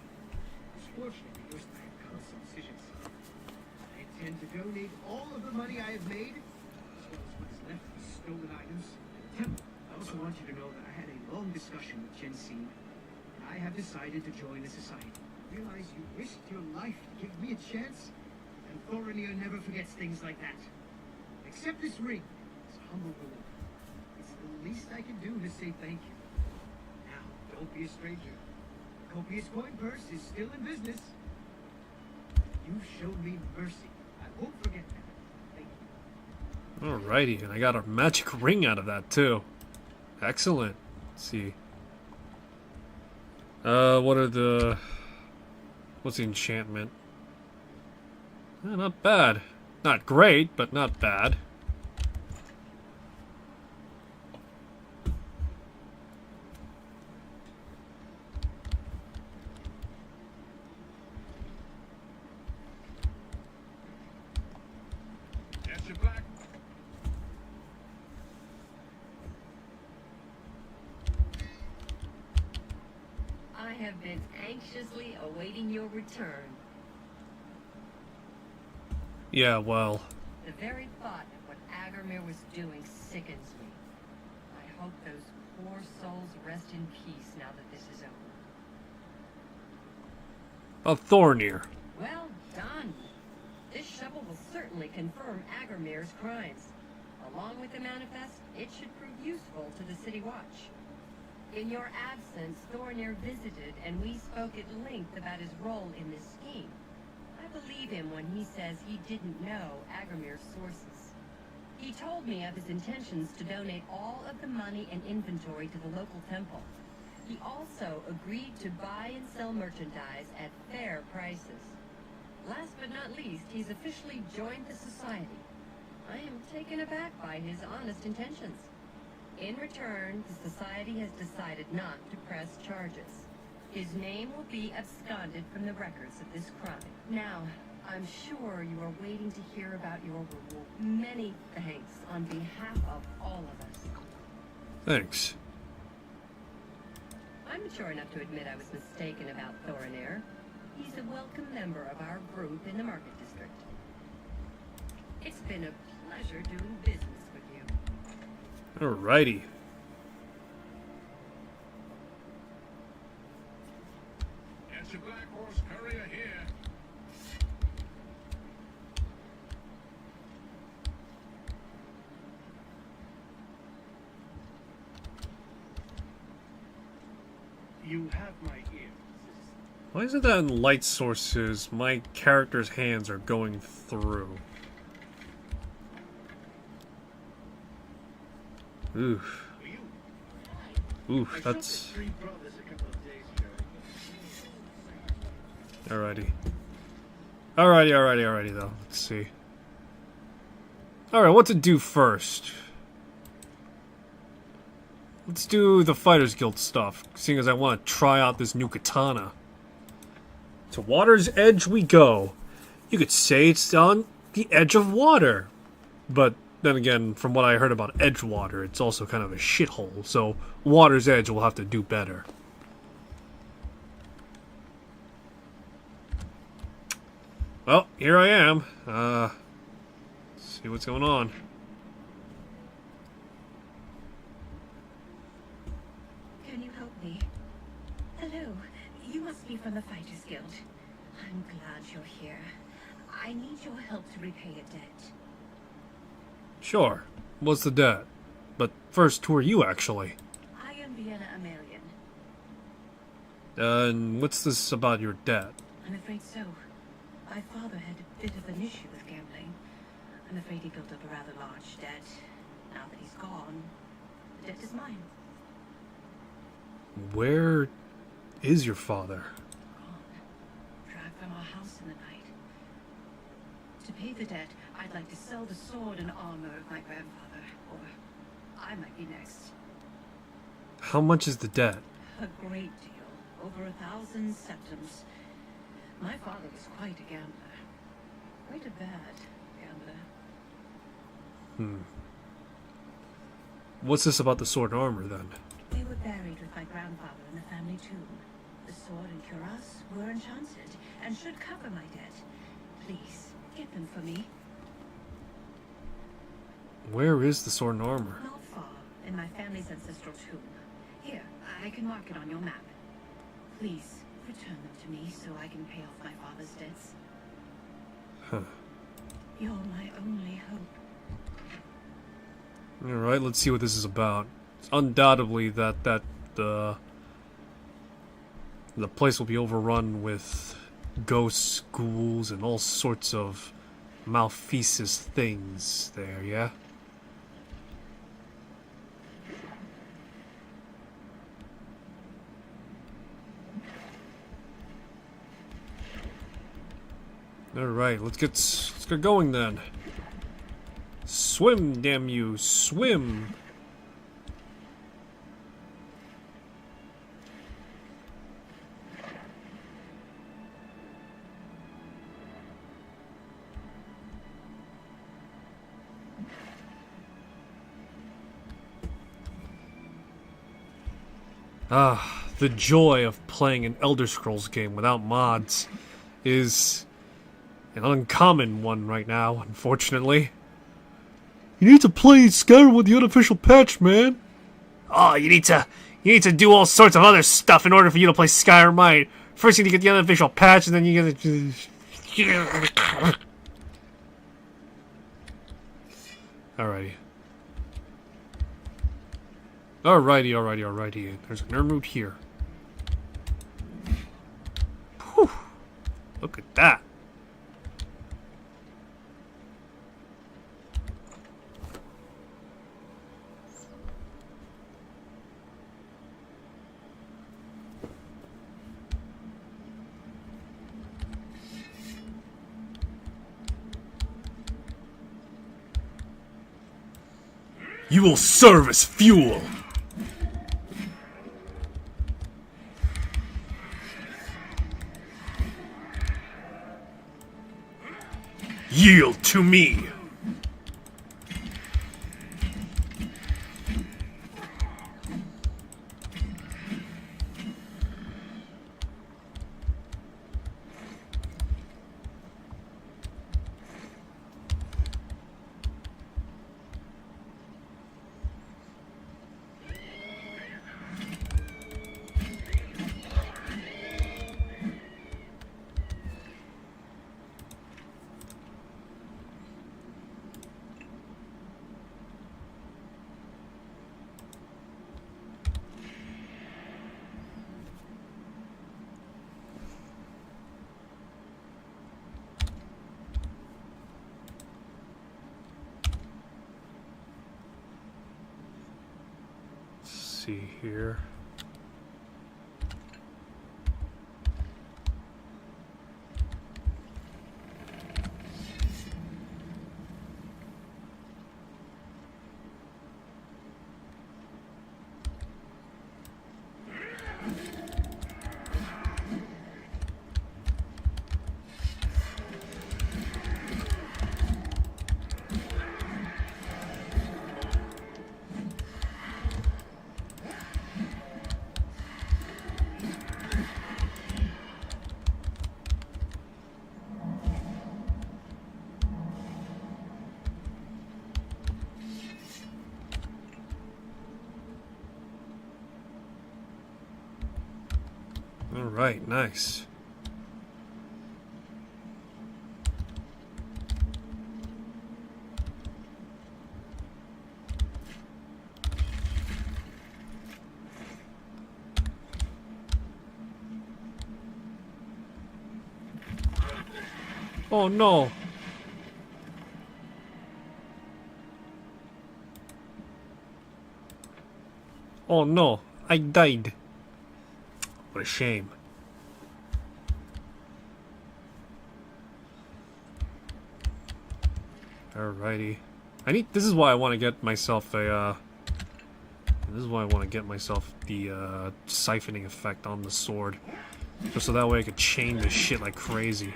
It's fortunate that yours and I have come to some decisions. I intend to donate all of the money I have made, as well as what is left of the stolen items, to the temple. I also want you to know that I had a long discussion with Jensen, and I have decided to join the society. I realize you risked your life to give me a chance, and Thorinir never forgets things like that. Accept this ring as a humble reward. It's the least I can do to say thank you. Now, don't be a stranger. Copious coin purse is still in business. You showed me mercy. I won't forget that. Thank you. Alrighty, and I got a magic ring out of that, too. Excellent. Let's see. What's the enchantment? Not bad. Not great, but not bad. Answer back. I have been anxiously awaiting your return. Yeah, well, The very thought of what Agarmir was doing sickens me. I hope those poor souls rest in peace now that this is over. a Thornir. Well done. This shovel will certainly confirm Agarmir's crimes. Along with the manifest, it should prove useful to the City Watch. In your absence, Thornir visited and we spoke at length about his role in this scheme. I believe him when he says he didn't know Agarmir's sources. He told me of his intentions to donate all of the money and inventory to the local temple. He also agreed to buy and sell merchandise at fair prices. Last but not least, he's officially joined the society. I am taken aback by his honest intentions. In return, the society has decided not to press charges. His name will be absconded from the records of this crime. Now, I'm sure you are waiting to hear about your reward. Many thanks on behalf of all of us. Thanks. I'm mature enough to admit I was mistaken about Thorinir. He's a welcome member of our group in the Market District. It's been a pleasure doing business with you. Alrighty. Answer Black Horse Courier here. You have my ear. Why is it that in light sources my character's hands are going through? Oof. Oof, that's... Alrighty. Alrighty though. Let's see. Alright, what to do first? Let's do the Fighters Guild stuff, seeing as I want to try out this new katana. To Water's Edge we go. You could say it's on the edge of water. But then again, from what I heard about Edgewater, it's also kind of a shithole, so Water's Edge will have to do better. Well, here I am. Let's See what's going on. Can you help me? Hello, you must be from the Fighters Guild. I'm glad you're here. I need your help to repay a debt. Sure. What's the debt? But first, who are you actually? I am Vienna Amelian. And what's this about your debt? I'm afraid so. My father had a bit of an issue with gambling. I'm afraid he built up a rather large debt. Now that he's gone, the debt is mine. Where is your father? Gone. Dragged from our house in the night. To pay the debt, I'd like to sell the sword and armor of my grandfather. Or I might be next. How much is the debt? A great deal. Over 1,000 septims. My father was quite a gambler. Quite a bad gambler. What's this about the sword and armor, then? They were buried with my grandfather in the family tomb. The sword and cuirass were enchanted and should cover my debt. Please, get them for me. Where is the sword and armor? Not far, in my family's ancestral tomb. Here, I can mark it on your map. Please, return them to me so I can pay off my father's debts. Huh. You're my only hope. Alright, let's see what this is about. It's undoubtedly that the place will be overrun with ghosts, ghouls, and all sorts of malfeasance things there, yeah? Alright, let's get going then. Swim, damn you, swim! Ah, the joy of playing an Elder Scrolls game without mods is an uncommon one right now, unfortunately. You need to play Skyrim with the unofficial patch, man. Oh, you need to do all sorts of other stuff in order for you to play Skyrim right. First you need to get the unofficial patch, and then you get Alrighty. Alrighty. There's an urn root here. Whew. Look at that. You will serve as fuel. Yield to me. See here. Alright, nice. Oh no! Oh no, I died. What a shame. Alrighty. This is why I want to get myself a, this is why I want to get myself the, siphoning effect on the sword. Just so that way I could chain this shit like crazy.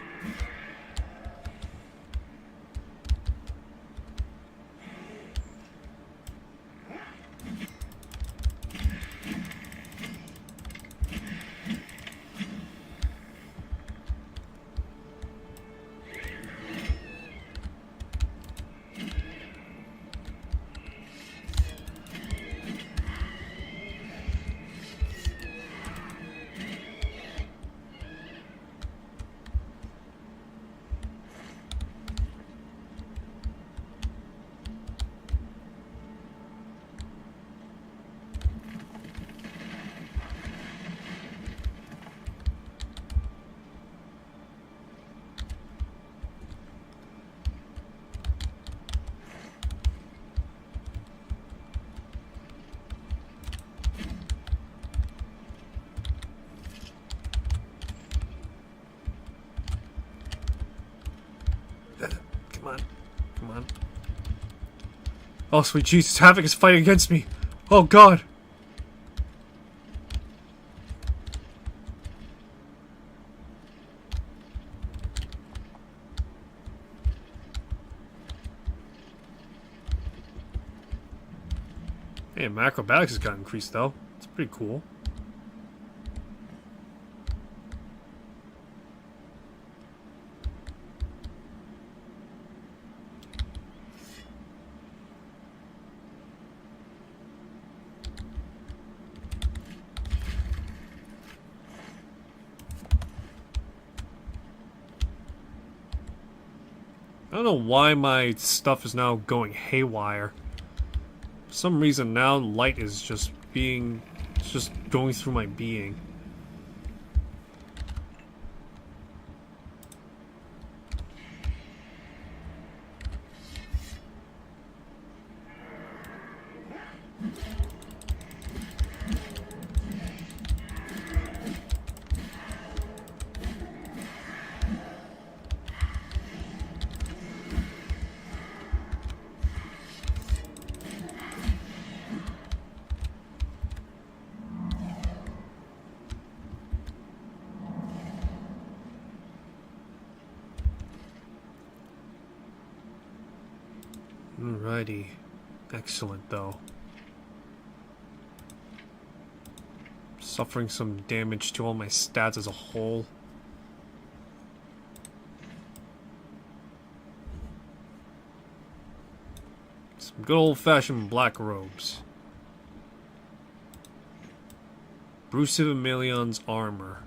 Come on. Come on. Oh, sweet Jesus. Havoc is fighting against me. Oh, God. Hey, my acrobatics has got increased, though. It's pretty cool. I don't know why my stuff is now going haywire. For some reason now light is just going through my being. Alrighty. Excellent, though. Suffering some damage to all my stats as a whole. Some good old-fashioned black robes. Bruce of Emilion's armor.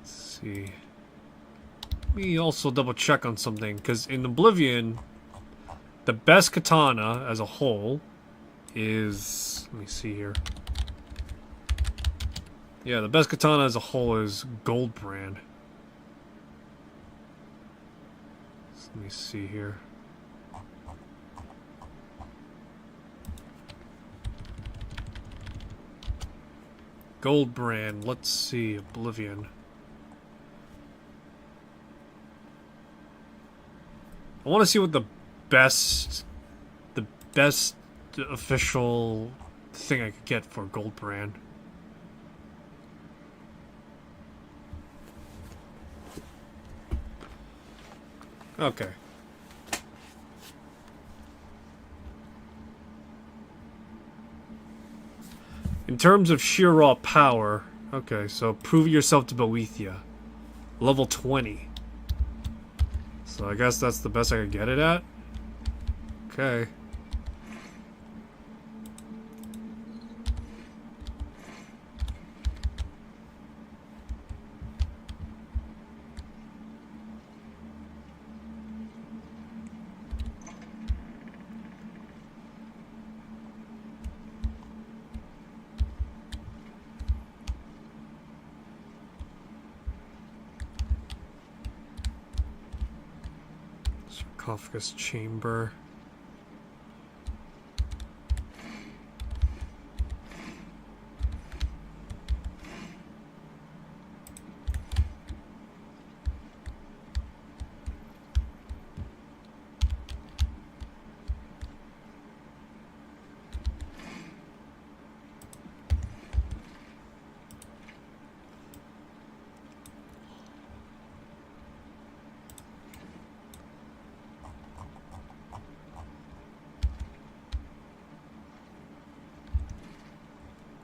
See. Let me also double check on something, because in Oblivion, the best katana as a whole is, let me see here. Yeah, the best katana as a whole is Goldbrand. So let me see here. Goldbrand, let's see, Oblivion. I want to see what the best official thing I could get for Goldbrand. Okay. In terms of sheer raw power, okay, so prove yourself to Boethia. Level 20. So I guess that's the best I could get it at. Okay. Sarcophagus chamber.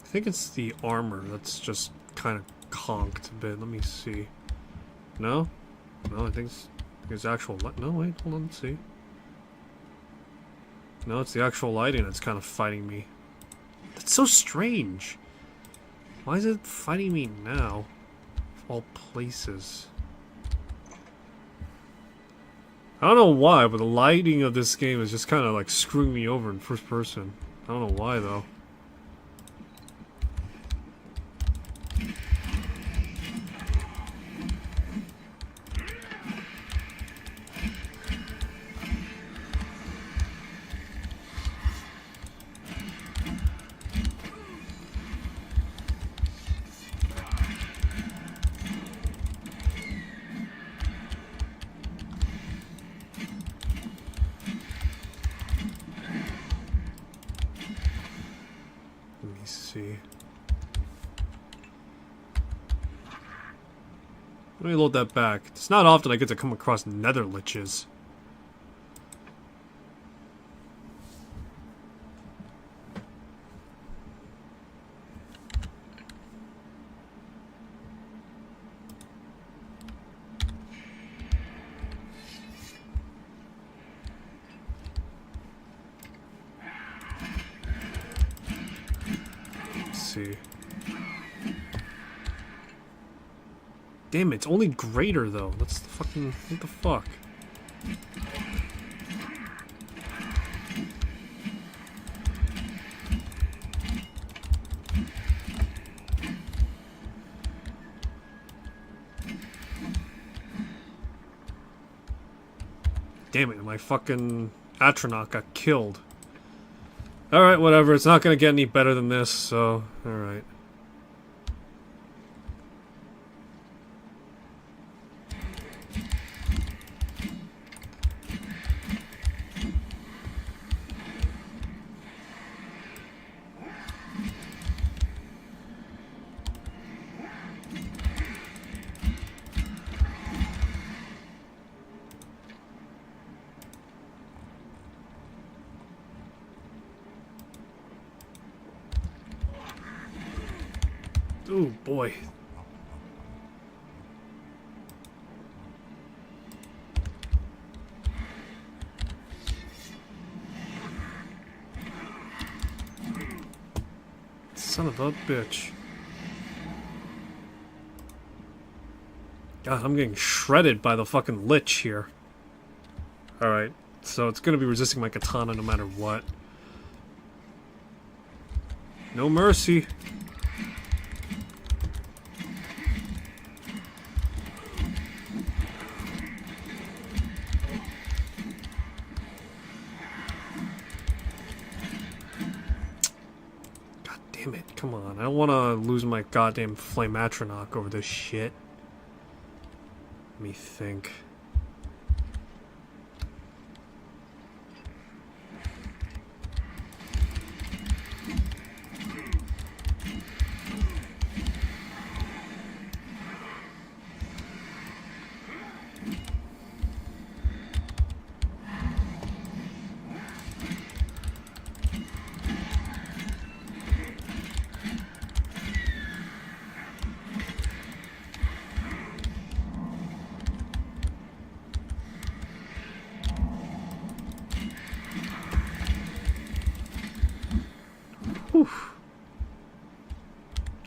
I think it's the armor that's just kind of conked a bit. Let me see. No? No, I think it's actual light. No, wait, hold on, let's see. No, it's the actual lighting that's kind of fighting me. That's so strange. Why is it fighting me now? Of all places. I don't know why, but the lighting of this game is just kind of like screwing me over in first person. I don't know why though. Let me see. Let me load that back. It's not often I get to come across nether liches. See. Damn it, it's only greater though. That's the fucking... what the fuck? Damn it, my fucking Atronach got killed. Alright, whatever. It's not gonna get any better than this, so... alright. Oh boy. Son of a bitch. God, I'm getting shredded by the fucking lich here. Alright, so it's gonna be resisting my katana no matter what. No mercy. Damn it, come on. I don't want to lose my goddamn flame Atronach over this shit. Let me think.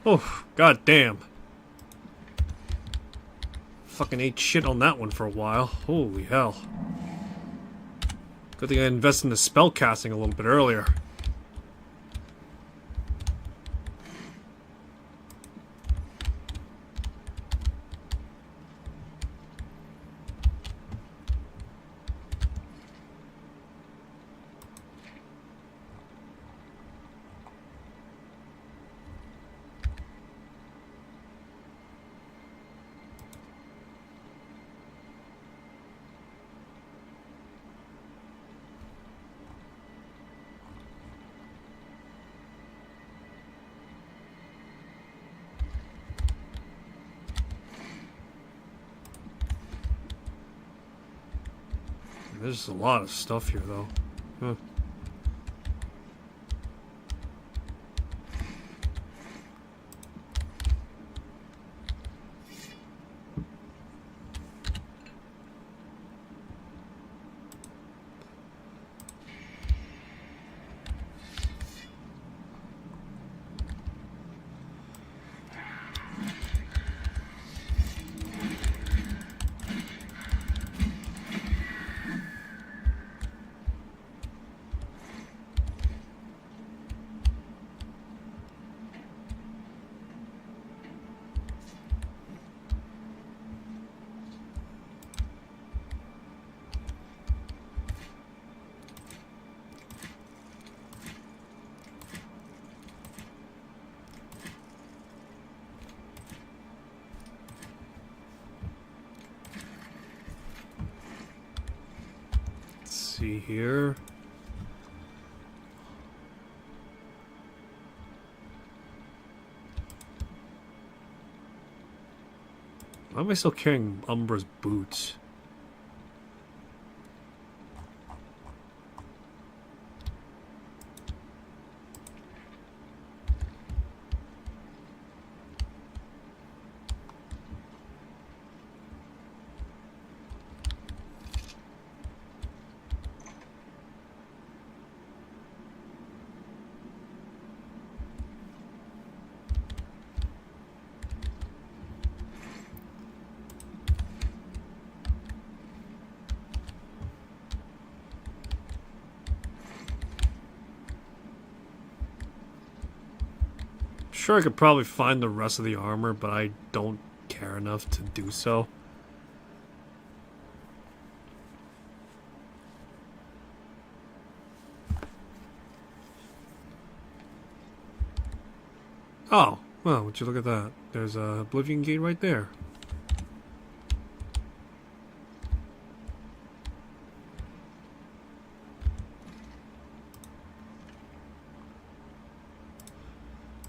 Oh, god damn. Fucking ate shit on that one for a while. Holy hell. Good thing I invested in the spell casting a little bit earlier. There's a lot of stuff here, though. Huh. See here. Why am I still carrying Umbra's boots? Sure, I could probably find the rest of the armor, but I don't care enough to do so. Oh, well, would you look at that? There's a Oblivion gate right there.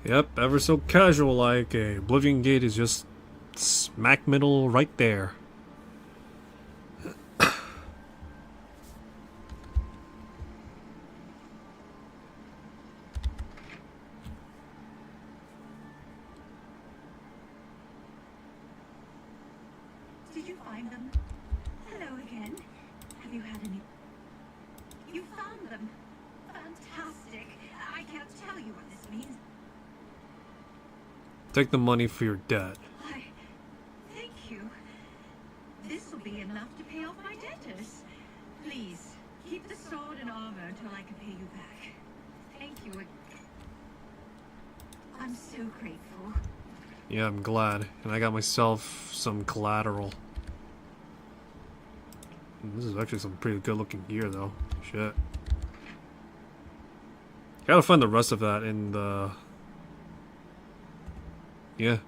Yep, ever so casual like. A Oblivion gate is just smack middle right there. Did you find them? Hello again. Have you had any? You found them. Fantastic. I can't tell you what this means. Take the money for your debt. Thank you. This will be enough to pay off my debtors. Please, keep the sword and armor until I can pay you back. Thank you. I'm so grateful. Yeah, I'm glad. And I got myself some collateral. This is actually some pretty good looking gear though. Shit. Gotta find the rest of that in the... Yeah.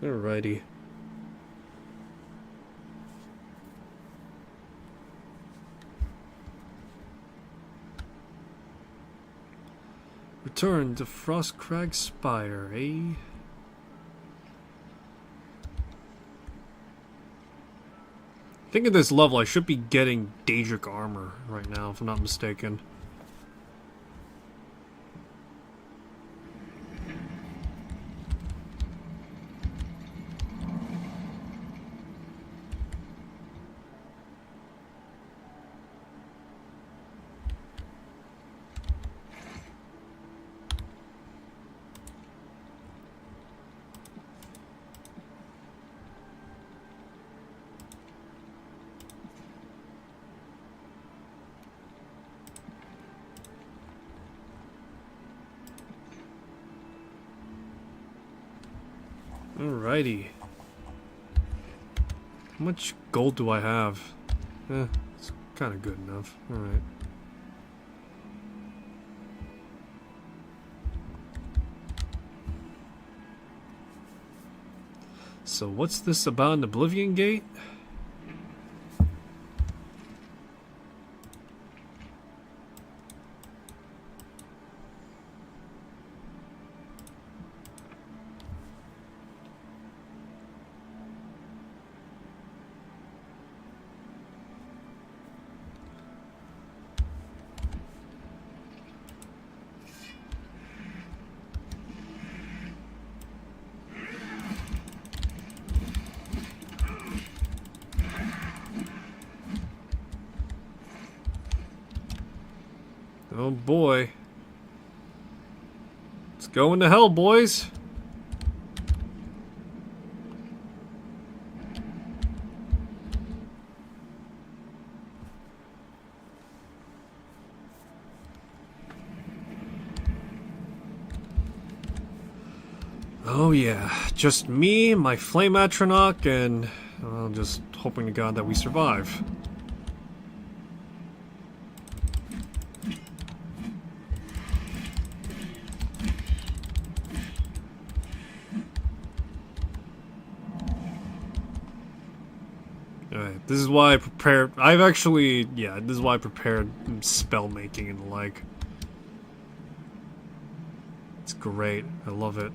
Alrighty. Return to Frostcrag Spire, eh? I think at this level I should be getting Daedric armor right now, if I'm not mistaken. Alrighty. How much gold do I have? It's kind of good enough. Alright. So what's this about an Oblivion Gate? Oh boy. Let's go into hell, boys. Oh yeah, just me, my flame atronach, and well, just hoping to God that we survive. Alright, this is why I prepared. I've actually, yeah, this is why I prepared spell making and the like. It's great. I love it.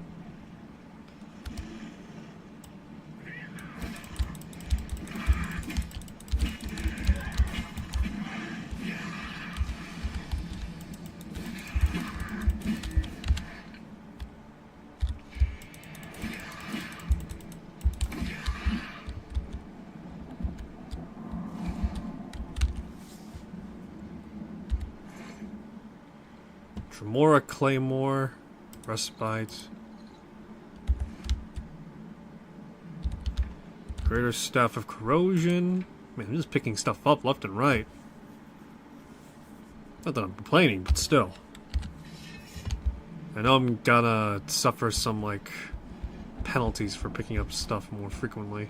Tremora Claymore, Respite, Greater Staff of Corrosion. Man, I'm just picking stuff up left and right. Not that I'm complaining, but still. I know I'm gonna suffer some, like, penalties for picking up stuff more frequently.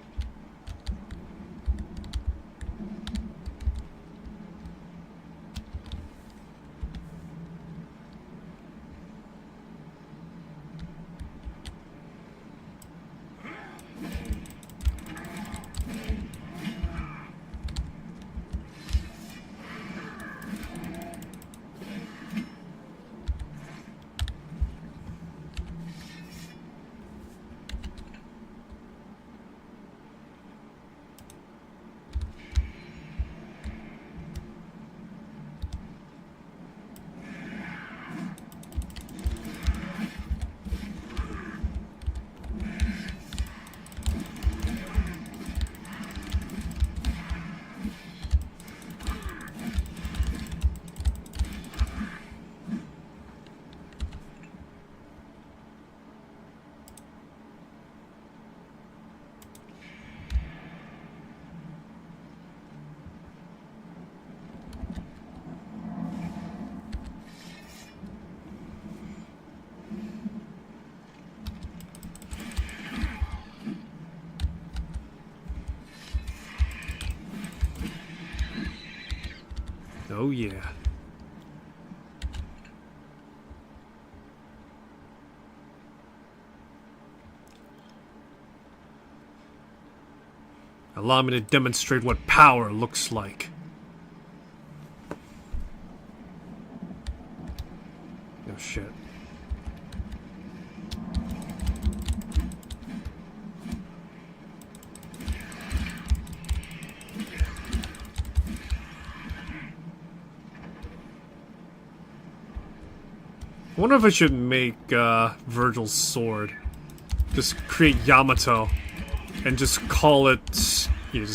Oh yeah. Allow me to demonstrate what power looks like. Oh shit. I wonder if I should make Virgil's sword. Just create Yamato. And just call it... You know,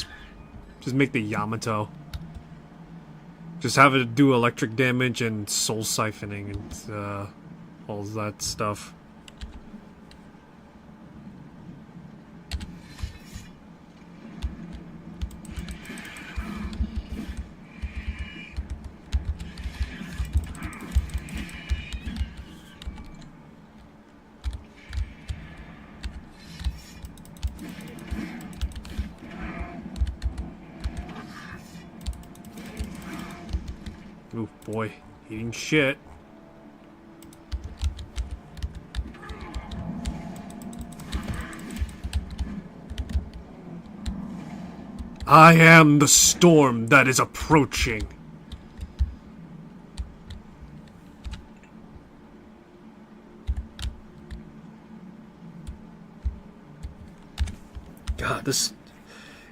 just make the Yamato. Just have it do electric damage and soul siphoning and all that stuff. Ooh, boy. Eating shit. I am the storm that is approaching. God, this...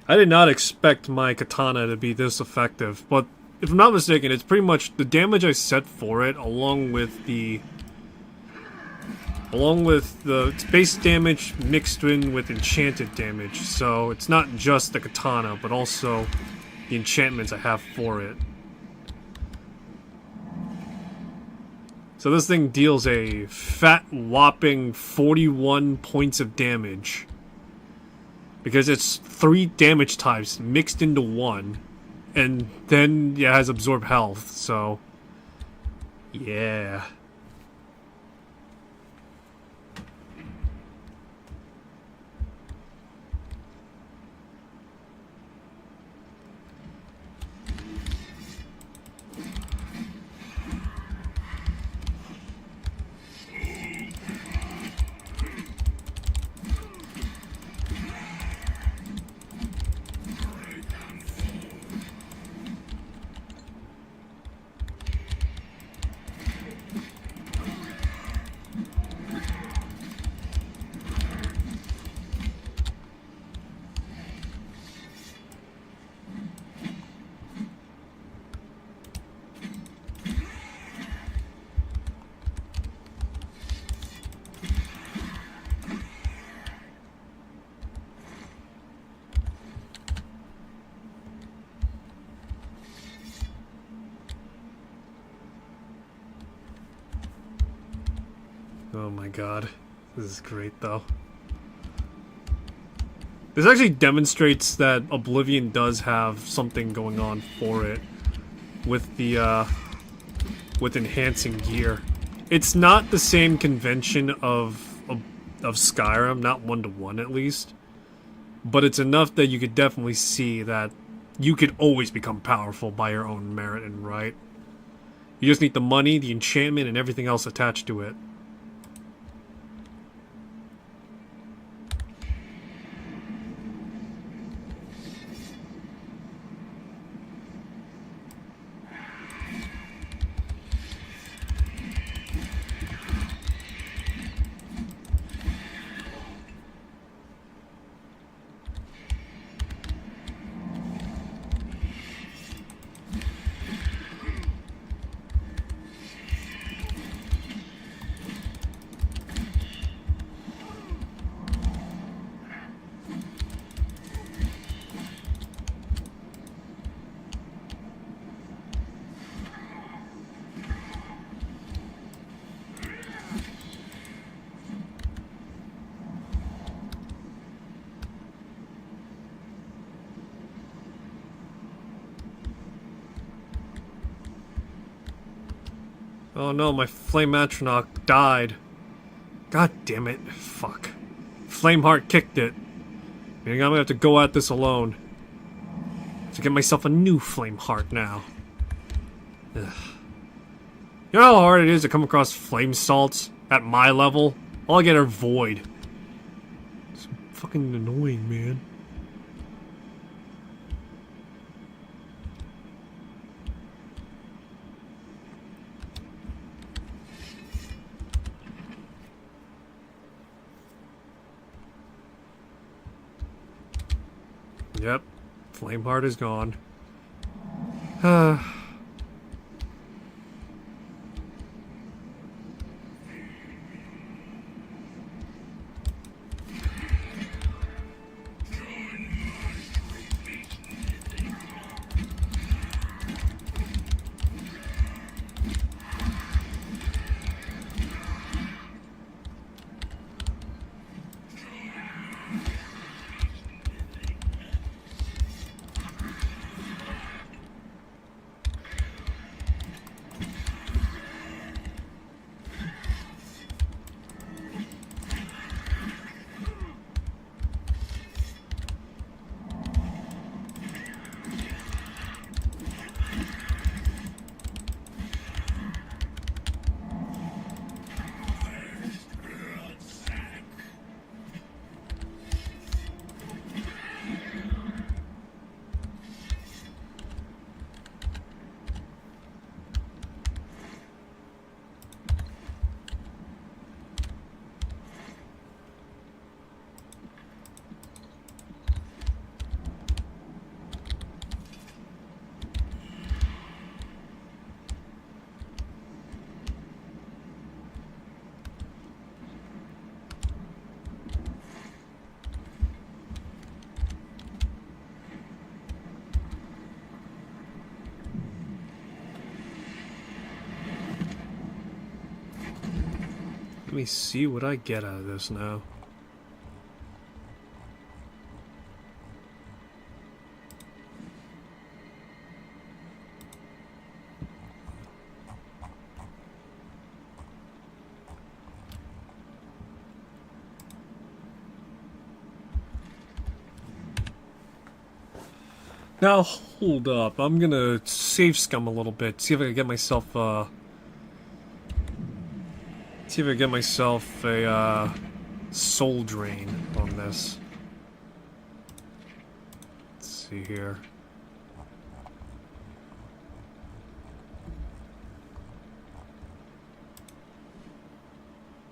I did not expect my katana to be this effective, but if I'm not mistaken, it's pretty much the damage I set for it, along with the base damage mixed in with enchanted damage. So it's not just the katana, but also the enchantments I have for it. So this thing deals a fat whopping 41 points of damage. Because it's 3 damage types mixed into one. And then it has absorb health, so... yeah. Oh my god. This is great, though. This actually demonstrates that Oblivion does have something going on for it with the, with enhancing gear. It's not the same convention of Skyrim, not 1-to-1 at least, but it's enough that you could definitely see that you could always become powerful by your own merit and right. You just need the money, the enchantment, and everything else attached to it. Oh no, my Flame Atronach died. God damn it. Fuck. Flameheart kicked it. Meaning I'm gonna have to go at this alone. To get myself a new Flameheart now. Ugh. You know how hard it is to come across flame salts at my level? All I get are void. It's fucking annoying, man. Yep, Flameheart is gone. Let me see what I get out of this now. Now, hold up. I'm gonna save scum a little bit. See if I can get myself, see if I can get myself a, soul drain on this. Let's see here.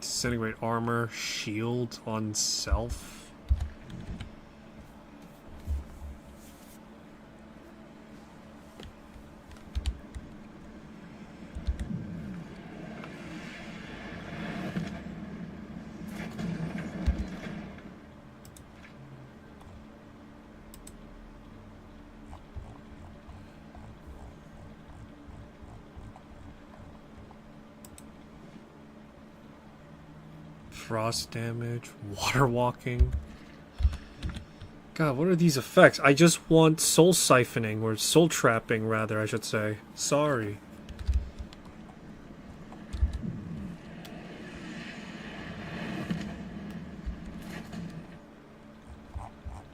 Disintegrate armor, shield on self. Frost damage, water walking. God, what are these effects? I just want soul siphoning, or soul trapping, rather, I should say. Sorry.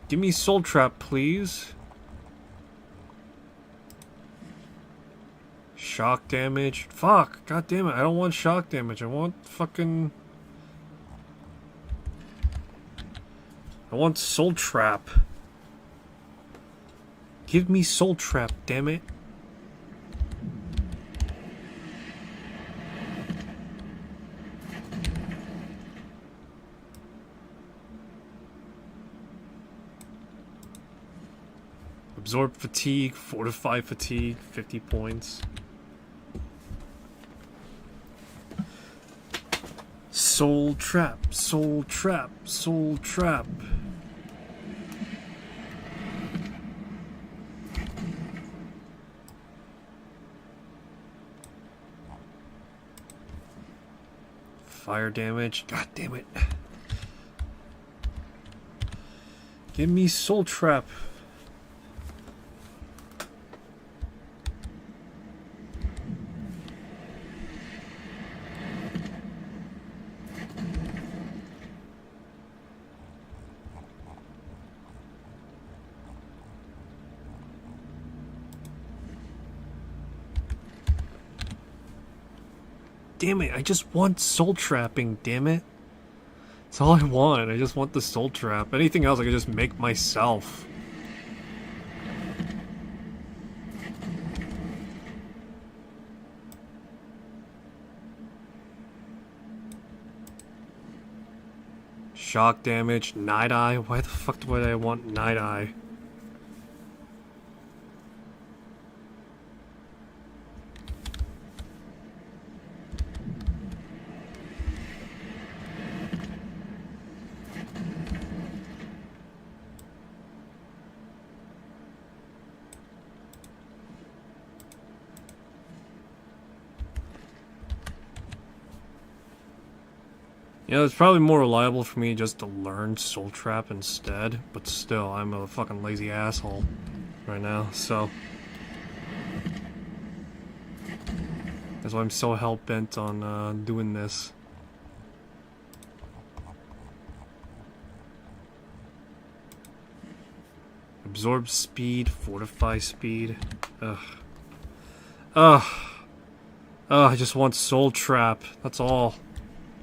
Give me soul trap, please. Shock damage. Fuck, god damn it, I don't want shock damage. I want fucking... I want soul trap. Give me soul trap, damn it. Absorb fatigue, fortify fatigue, 50 points. Soul trap, soul trap, soul trap. Fire damage, god damn it. Give me soul trap. Damn it, I just want soul trapping, damn it. That's all I want, I just want the soul trap. Anything else I can just make myself. Shock damage, night eye. Why the fuck would I want night eye? Yeah, it's probably more reliable for me just to learn Soul Trap instead, but still, I'm a fucking lazy asshole right now, so... That's why I'm so hell-bent on doing this. Absorb speed, fortify speed. Ugh. Ugh. Ugh, I just want Soul Trap, that's all.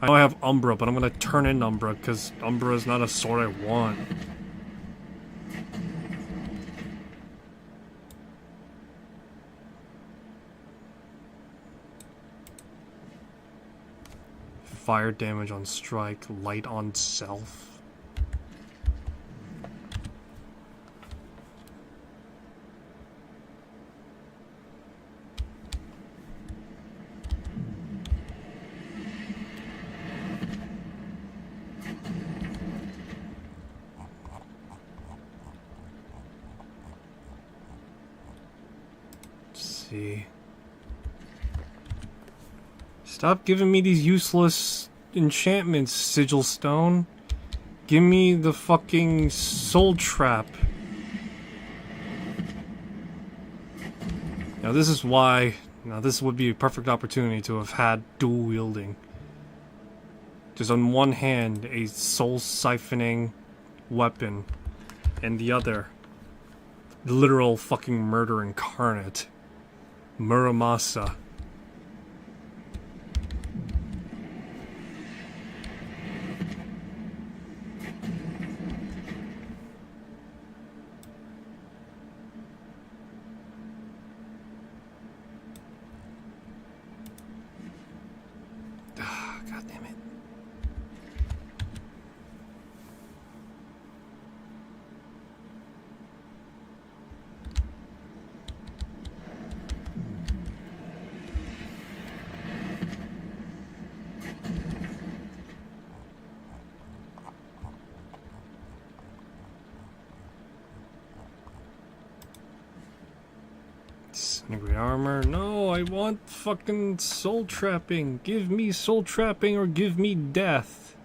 I know I have Umbra, but I'm gonna turn in Umbra, because Umbra is not a sword I want. Fire damage on strike, light on self. Stop giving me these useless enchantments, Sigil Stone. Give me the fucking Soul Trap. Now this is why... Now this would be a perfect opportunity to have had dual wielding. Just on one hand, a soul siphoning weapon, and the other, the literal fucking murder incarnate. Muramasa. God damn it. Disintegrate armor. No, I want fucking soul trapping. Give me soul trapping or give me death.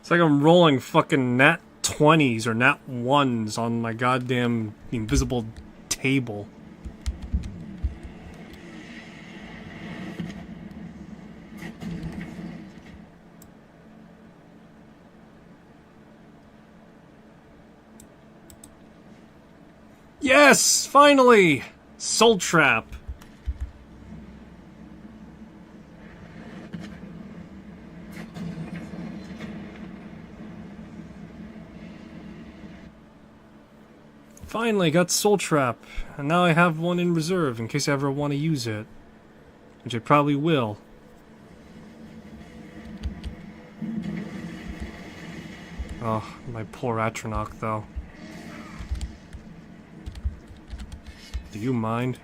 It's like I'm rolling fucking nat 20s or nat 1s on my goddamn invisible table. Yes! Finally! Soul Trap. Finally got Soul Trap, and now I have one in reserve in case I ever want to use it. Which I probably will. Oh, my poor Atronach though. Do you mind?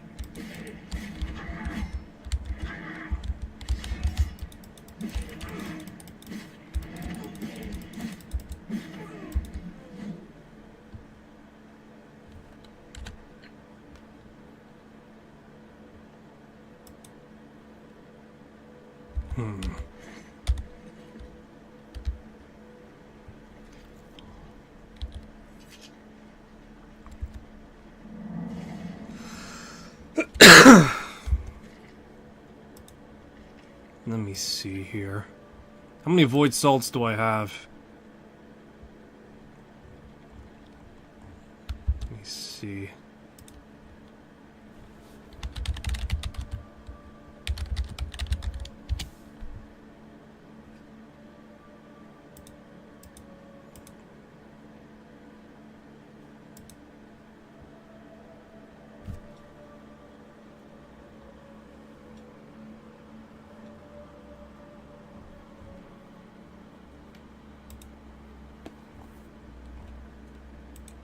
Let me see here. How many void salts do I have? Let me see.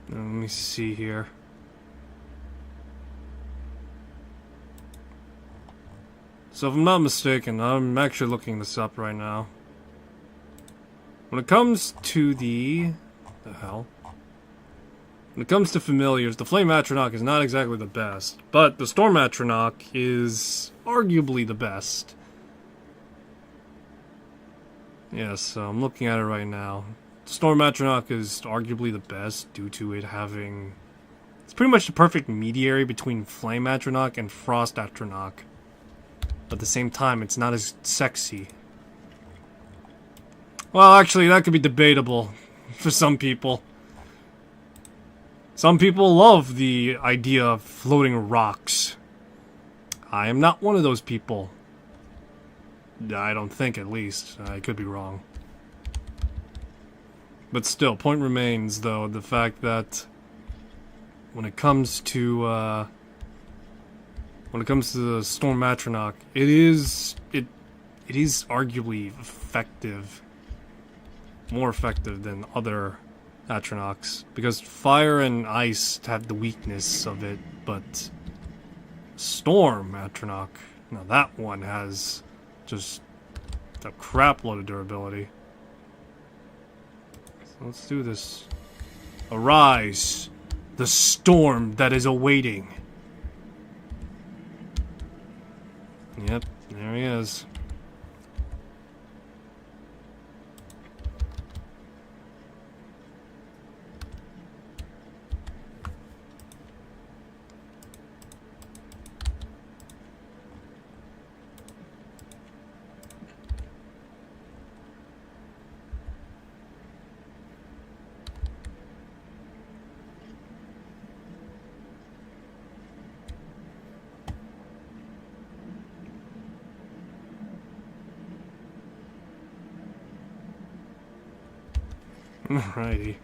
Let me see here. So if I'm not mistaken, I'm actually looking this up right now. When it comes to the hell? When it comes to familiars, the Flame Atronach is not exactly the best, but the Storm Atronach is arguably the best. Yes, so I'm looking at it right now. Storm Atronach is arguably the best due to it having... It's pretty much the perfect mediary between Flame Atronach and Frost Atronach. But at the same time, it's not as sexy. Well, actually, that could be debatable for some people. Some people love the idea of floating rocks. I am not one of those people. I don't think, at least. I could be wrong. But still, point remains, though, the fact that when it comes to the Storm Atronach, it is arguably effective, more effective than other Atronachs, because fire and ice have the weakness of it, but Storm Atronach, now that one has just a crap load of durability. Let's do this. Arise, the storm that is awaiting. Yep, there he is. Alrighty.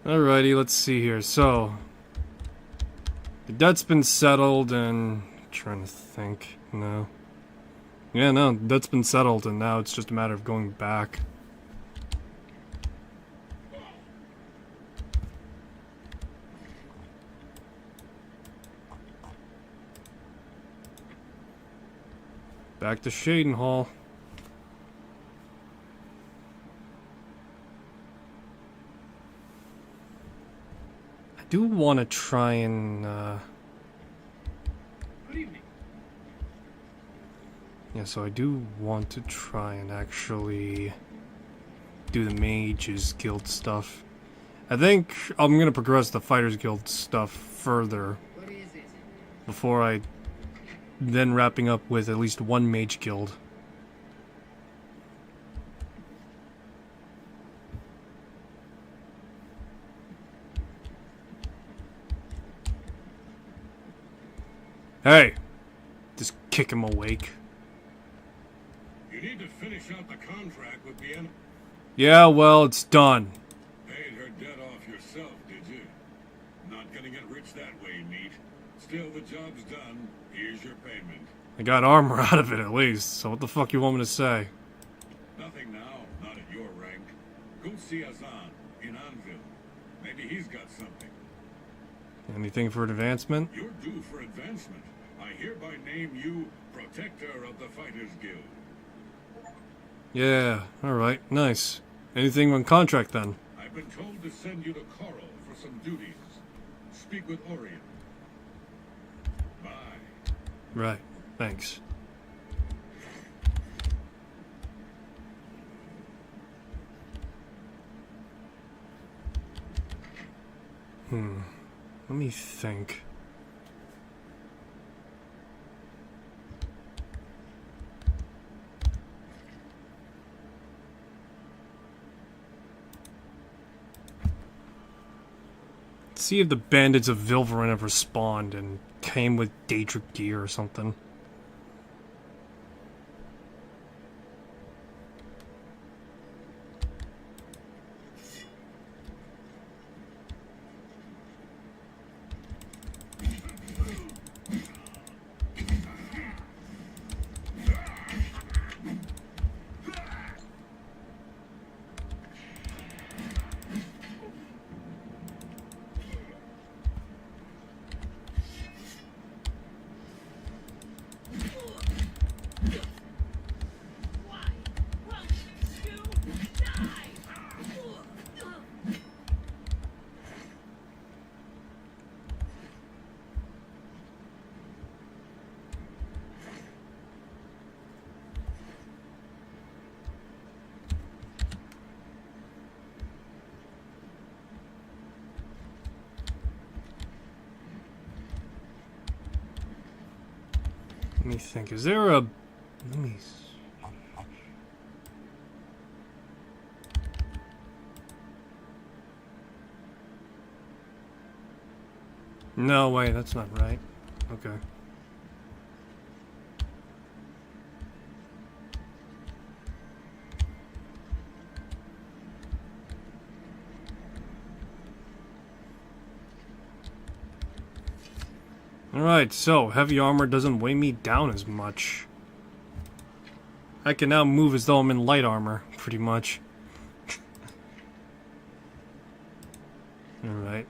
Alrighty, let's see here. So, the debt's been settled and... trying to think. No. Yeah, no, the debt's been settled and now it's just a matter of going back. Back to Shadenhall. I do want to try and, Good evening. yeah, so I do want to try and actually do the Mages Guild stuff. I think I'm gonna progress the Fighters Guild stuff further What is it? before I then wrapping up with at least one Mage Guild. Hey! Just kick him awake. You need to finish out the contract with the Yeah, well, it's done. Paid her debt off yourself, did you? Not gonna get rich that way, meat. Still, the job's done. Here's your payment. I got armor out of it at least, so what the fuck you want me to say? Nothing now, not at your rank. Go see Azan in Anvil. Maybe he's got something. Anything for advancement? You're due for advancement. I hereby name you Protector of the Fighters Guild. Yeah, alright, nice. Anything on contract then? I've been told to send you to Coral for some duties. Speak with Orion. Bye. Right, thanks. Let me think. See if the bandits of Vilverin ever spawned and came with Daedric gear or something. Let me think. Is there a... Let me... No, wait, that's not right. Okay. Alright, so heavy armor doesn't weigh me down as much. I can now move as though I'm in light armor, pretty much. Alright.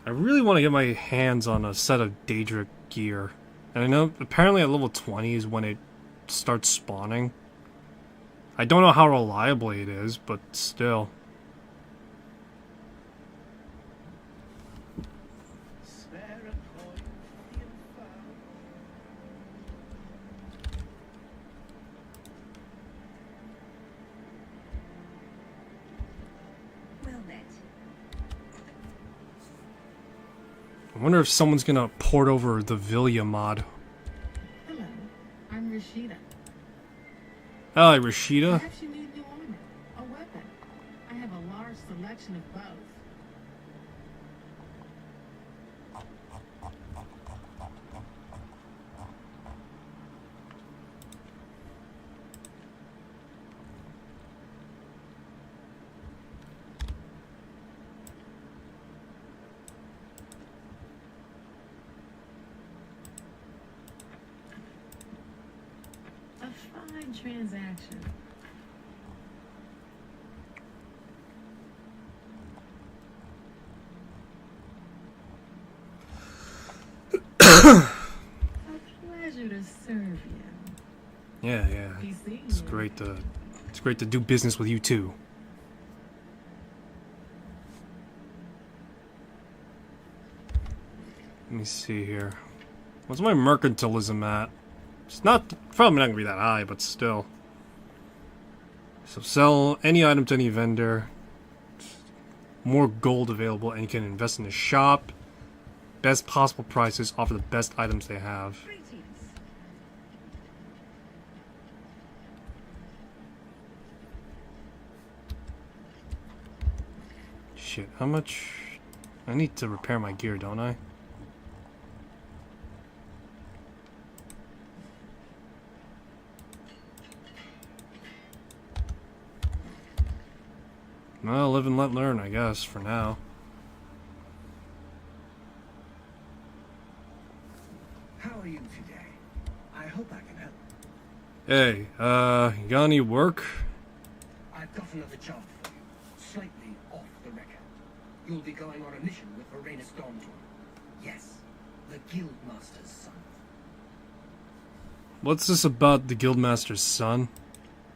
I really want to get my hands on a set of Daedric gear. And I know apparently at level 20 is when it starts spawning. I don't know how reliable it is, but still. Spare a coin for the infernal. Well met. I wonder if someone's gonna port over the Villia mod. Hello, I'm Rashida. Hi, Rashida. Perhaps you need new armor, a weapon. I have a large selection of both. A fine transaction. A pleasure to serve you. Yeah, yeah. Be seeing It's you. great to do business with you too. Let me see here. What's my mercantilism at? It's probably not gonna be that high, but still. So sell any item to any vendor. More gold available, and you can invest in the shop. Best possible prices, offer the best items they have. Greetings. Shit, how much? I need to repair my gear, don't I? Well, live and let learn, I guess, for now. How are you today? I hope I can help. Hey, you got any work? I've got another job for you, slightly off the record. You'll be going on a mission with Varanus Dawndawn. Yes, the Guildmaster's son. What's this about the Guildmaster's son?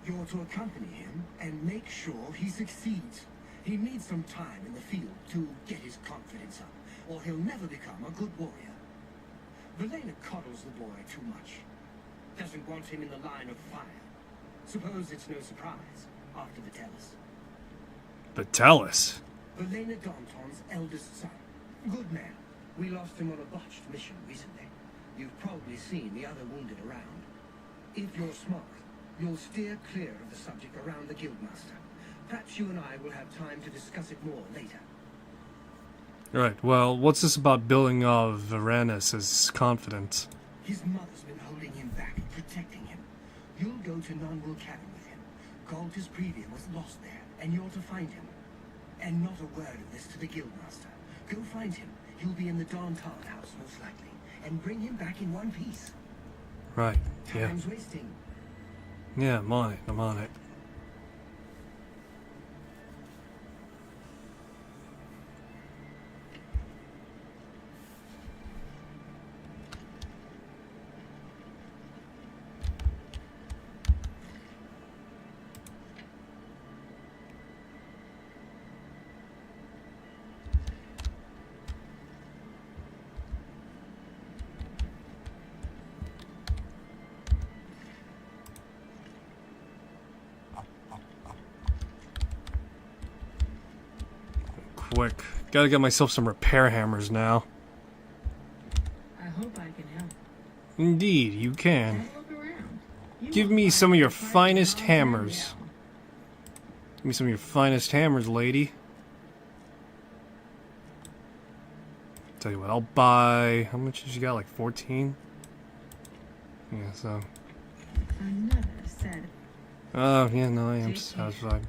You're to accompany him and make sure he succeeds. He needs some time in the field to get his confidence up, or he'll never become a good warrior. Velena coddles the boy too much. Doesn't want him in the line of fire. Suppose it's no surprise after the Tellus. But tell us. Velena Dawndawn's eldest son. Good man. We lost him on a botched mission recently. You've probably seen the other wounded around. If you're smart, you'll steer clear of the subject around the Guildmaster. Perhaps you and I will have time to discuss it more later. Right, well, what's this about building of Varanus' confidence? His mother's been holding him back, protecting him. You'll go to Nonwil Cabin with him. Galtus Previa was lost there, and you're to find him. And not a word of this to the Guildmaster. Go find him. He'll be in the Dawntarn house, most likely. And bring him back in one piece. Right, yeah. Time's wasting. Yeah, I'm on it, I'm on it. Quick. Gotta get myself some repair hammers now. I hope I can help. Indeed, you can. Have a look around. You Give will me find some of your the parts finest all hammers. down. Give me some of your finest hammers, lady. Tell you what, I'll buy... How much did you got? Like 14? Yeah, so... Another set. Oh, yeah, no, I am Take care. satisfied.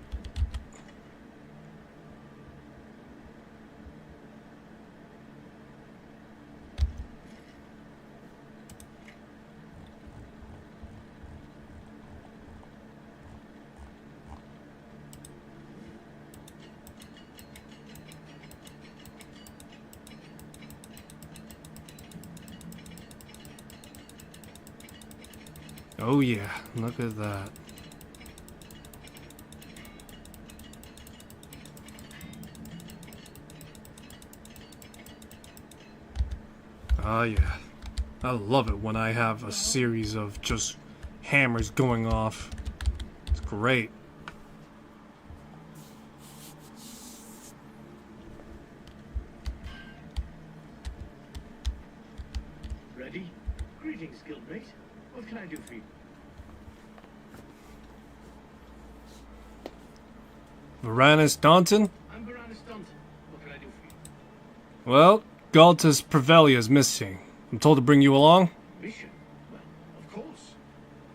Oh yeah, look at that. Oh yeah. I love it when I have a series of just hammers going off. It's great. Ready? Greetings, guildmate. What can I do for you? Varanus Daunton? I'm Varanus Daunton. What can I do for you? Well, Galtus Prevelia is missing. I'm told to bring you along. Mission? Well, of course.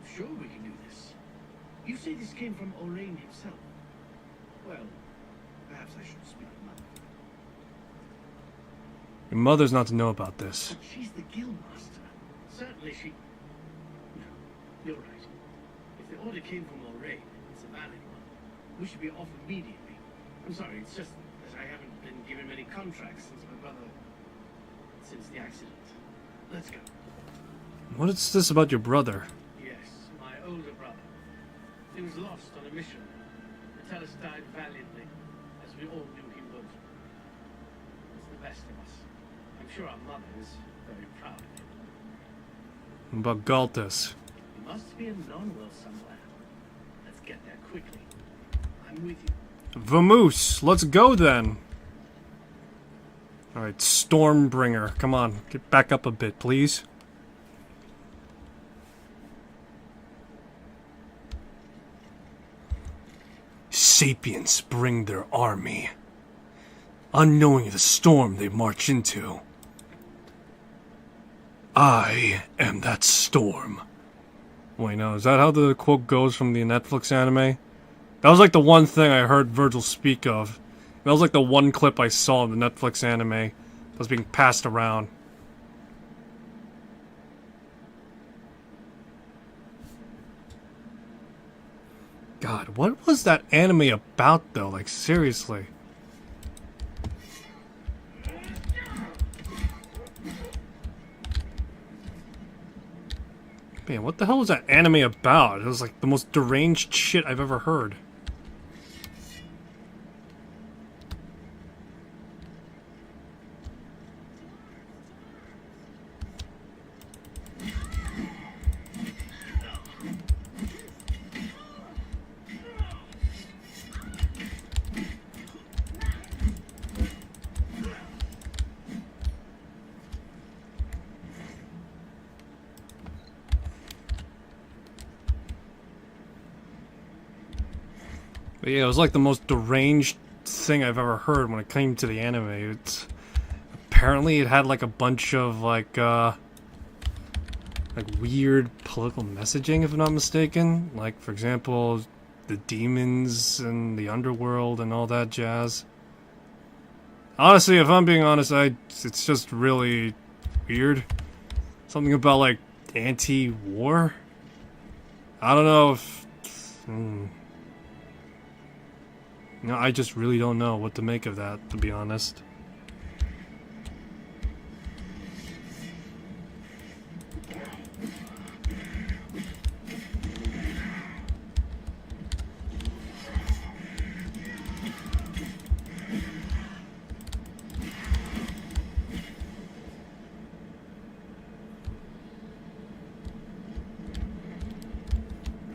I'm sure we can do this. You say this came from Orain himself? Well, perhaps I should speak with Mother. Your mother's not to know about this. But she's the guildmaster. Certainly she... No, you're right. If the order came from Orain, it's a valid one. We should be off immediately. I'm sorry, it's just that I haven't been given many contracts since my brother... since the accident. Let's go. What is this about your brother? Yes, my older brother. He was lost on a mission. Metellus died valiantly, as we all knew he would. He's the best of us. I'm sure our mother is very proud of him. What about Galtus? He must be in Nonwell somewhere. Let's get there quickly. I'm with you. Vamoose, let's go then. Alright, Stormbringer. Come on, get back up a bit, please. Sapiens bring their army, unknowing the storm they march into. I am that storm. Wait, no, is that how the quote goes from the Netflix anime? That was like the one thing I heard Virgil speak of. That was like the one clip I saw in the Netflix anime that was being passed around. God, what was that anime about though? Like, seriously. Man, what the hell was that anime about? It was like the most deranged shit I've ever heard. But yeah, it was like the most deranged thing I've ever heard when it came to the anime. It's apparently it had like a bunch of like weird political messaging, if I'm not mistaken. Like, for example, the demons and the underworld and all that jazz. Honestly, if I'm being honest, it's just really weird. Something about like anti-war. I don't know if. No, I just really don't know what to make of that, to be honest.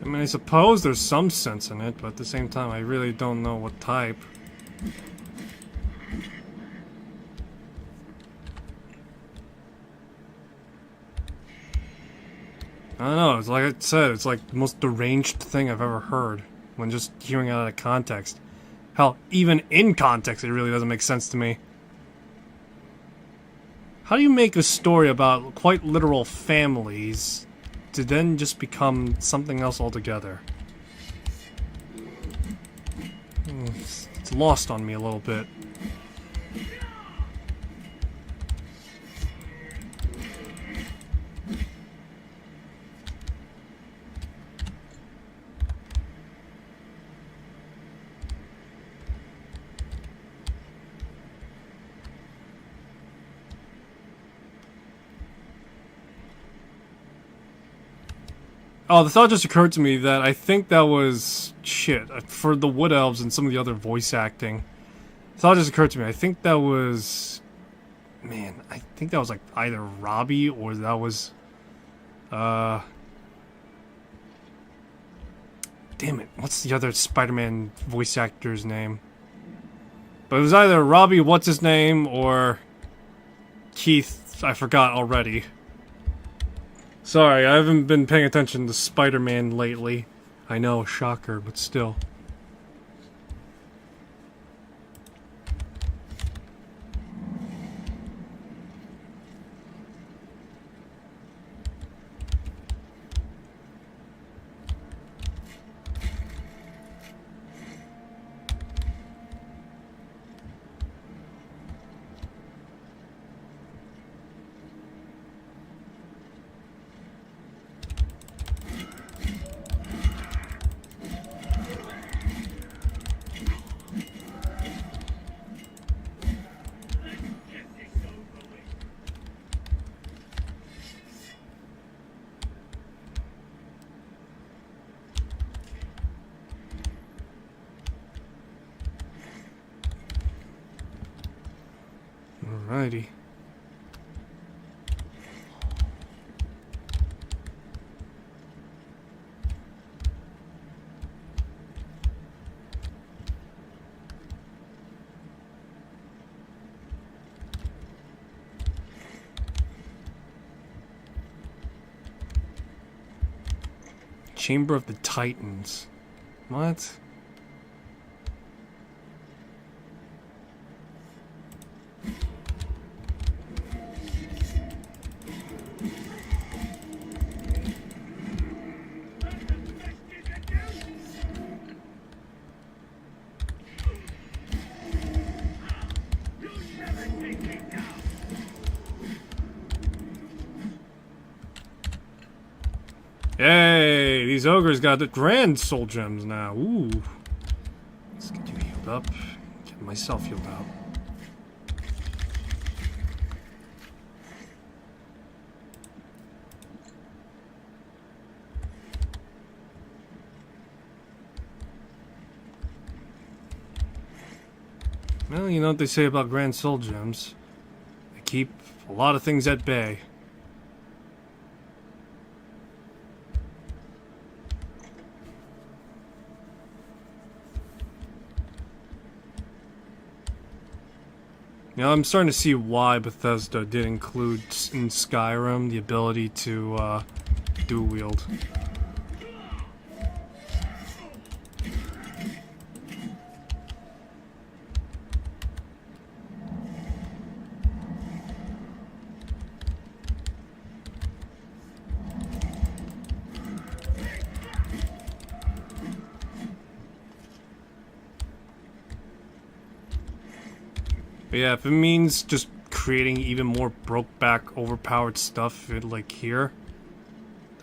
I mean, I suppose there's some sense in it, but at the same time, I really don't know what type. I don't know, it's like I said, it's like the most deranged thing I've ever heard when just hearing it out of context. Hell, even in context, it really doesn't make sense to me. How do you make a story about quite literal families to then just become something else altogether? It's lost on me a little bit. Oh, the thought just occurred to me that I think that was... Shit, for the Wood Elves and some of the other voice acting. The thought just occurred to me, I think that was... Man, I think that was like either Robbie or that was... Damn it, what's the other Spider-Man voice actor's name? But it was either Robbie, what's his name, or Keith, I forgot already. Sorry, I haven't been paying attention to Spider-Man lately. I know, shocker, but still. Alrighty. Chamber of the Titans. What? Hey, these ogres got the grand soul gems now. Ooh. Let's get you healed up. Get myself healed up. Well, you know what they say about grand soul gems. They keep a lot of things at bay. Now, I'm starting to see why Bethesda did include in Skyrim the ability to dual wield. But yeah, if it means just creating even more broke-back, overpowered stuff, like here,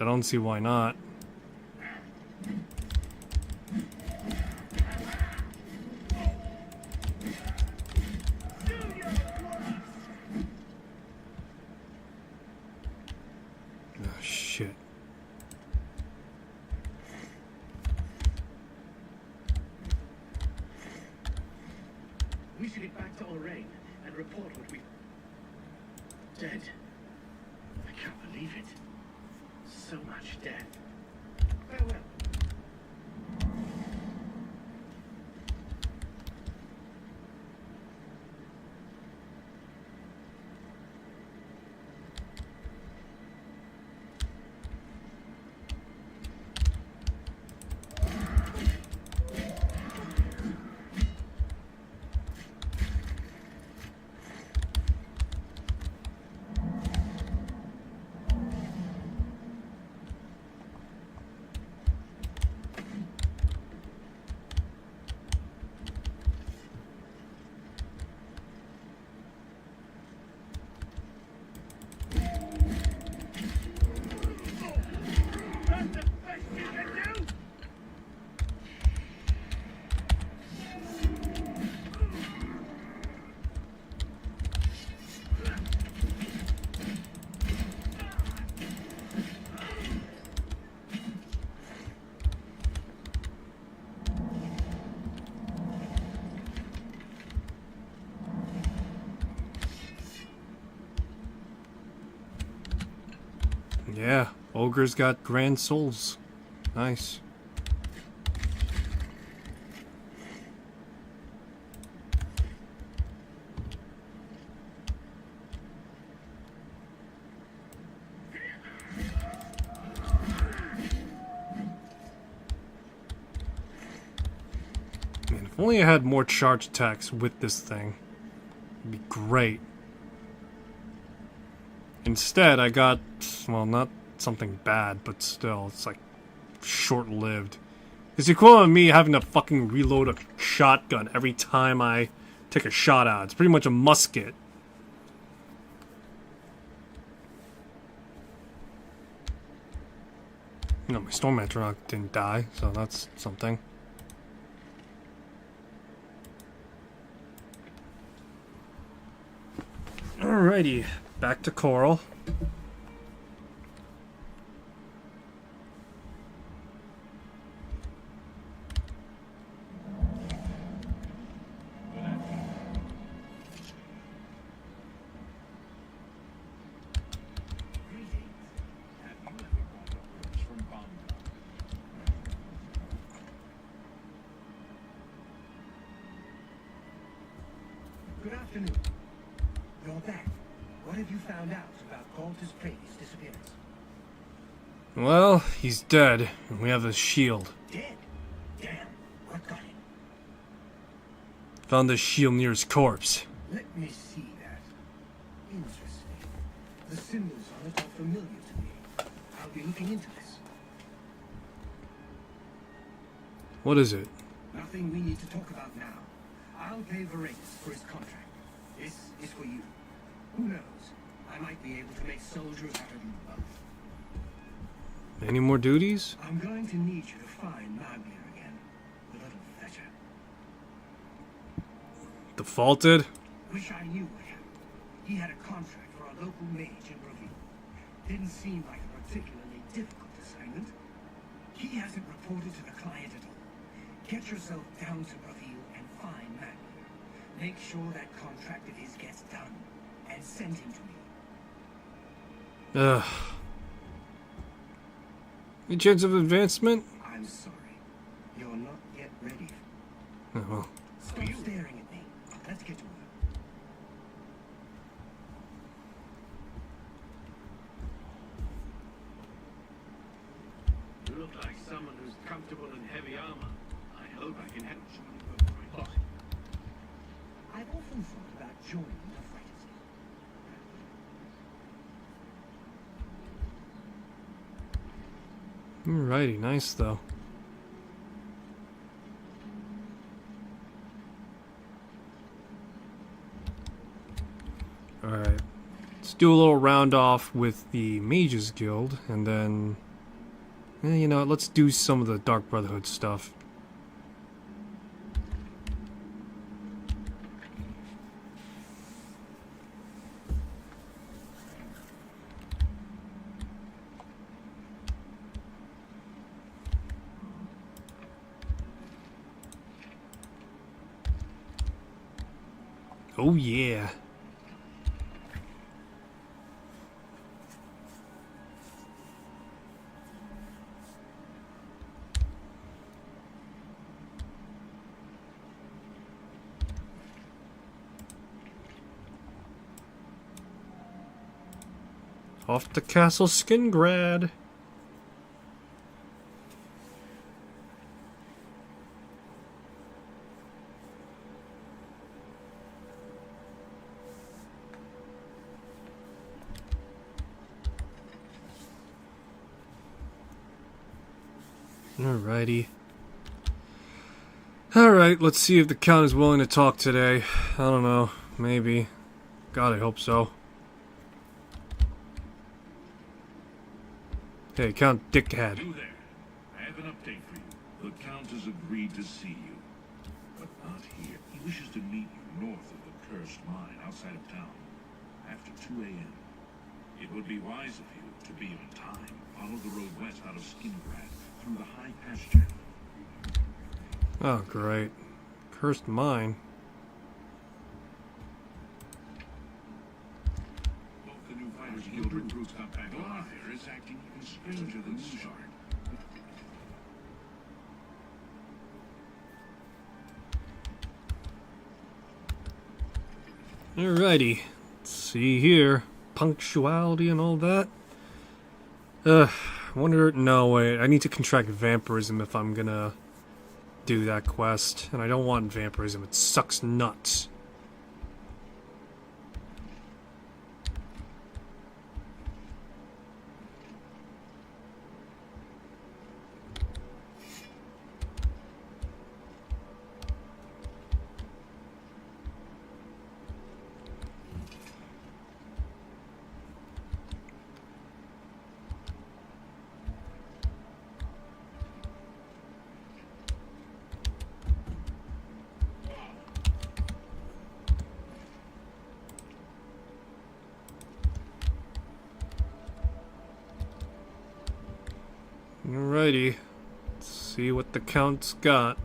I don't see why not. Oh, shit. We should get back to Lorraine and report what we... Dead. I can't believe it. So much death. Farewell. Yeah, ogres got grand souls. Nice. Man, if only I had more charge attacks with this thing, it'd be great. Instead, I got, well, not something bad, but still, it's like short-lived. It's equivalent of me having to fucking reload a shotgun every time I take a shot out. It's pretty much a musket. You know, my Storm Atronach didn't die, so that's something. Alrighty, back to Coral. Good afternoon. You're back. What have you found out about Galter's previous disappearance? Well, he's dead, and we have his shield. Dead? Damn. What got him? Found the shield near his corpse. Let me see that. Interesting. The symbols on it are familiar to me. I'll be looking into this. What is it? Nothing we need to talk about now. I'll pay Varanus for his contract. This is for you. Who knows? I might be able to make soldiers out of you both. Any more duties? I'm going to need you to find Maglir again. The little fetcher. Defaulted? Wish I knew what happened. He had a contract for a local mage in Oblivion. Didn't seem like a particularly difficult assignment. He hasn't reported to the client at all. Get yourself down to Oblivion and find Maglir. Make sure that contract of his gets done. And send him to me. Ugh. Any chance of advancement? I'm sorry. You're not yet ready. Oh, well. Stop staring at me. Let's get to work. You look like someone who's comfortable in heavy armor. I hope I can help you. I've often thought about joining the Fighters Guild. Alrighty, nice though. Alright. Let's do a little round off with the Mages Guild, and then... you know what, let's do some of the Dark Brotherhood stuff. Oh yeah. Off to Castle Skingrad. Alrighty. Alright, let's see if the Count is willing to talk today. I don't know. Maybe. God, I hope so. Hey, Count Dickhead. You there. I have an update for you. The Count has agreed to see you. But not here. He wishes to meet you north of the cursed mine outside of town. After 2 a.m. It would be wise of you to be on time. Follow the road west out of Skingrad through the high pasture. Oh, great. Cursed mine. Both the new fighters Irish Guild recruits got back. Arthur is acting even stranger than Shard. Alrighty. Let's see here. Punctuality and all that. Wonder... No, wait. I need to contract vampirism if I'm gonna do that quest. And I don't want vampirism. It sucks nuts. Alrighty. Let's see what the Count's got.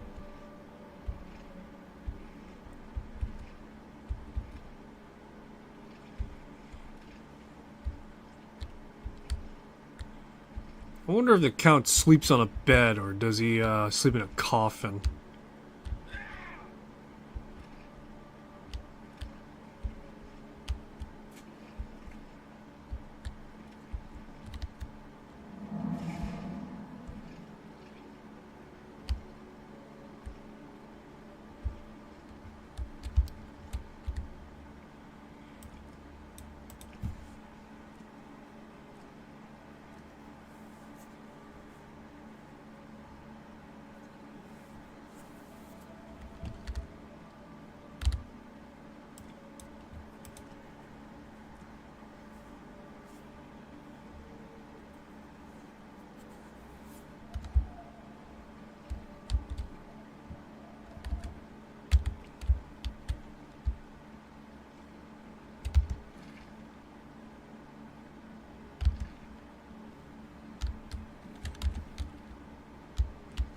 I wonder if the Count sleeps on a bed or does he sleep in a coffin?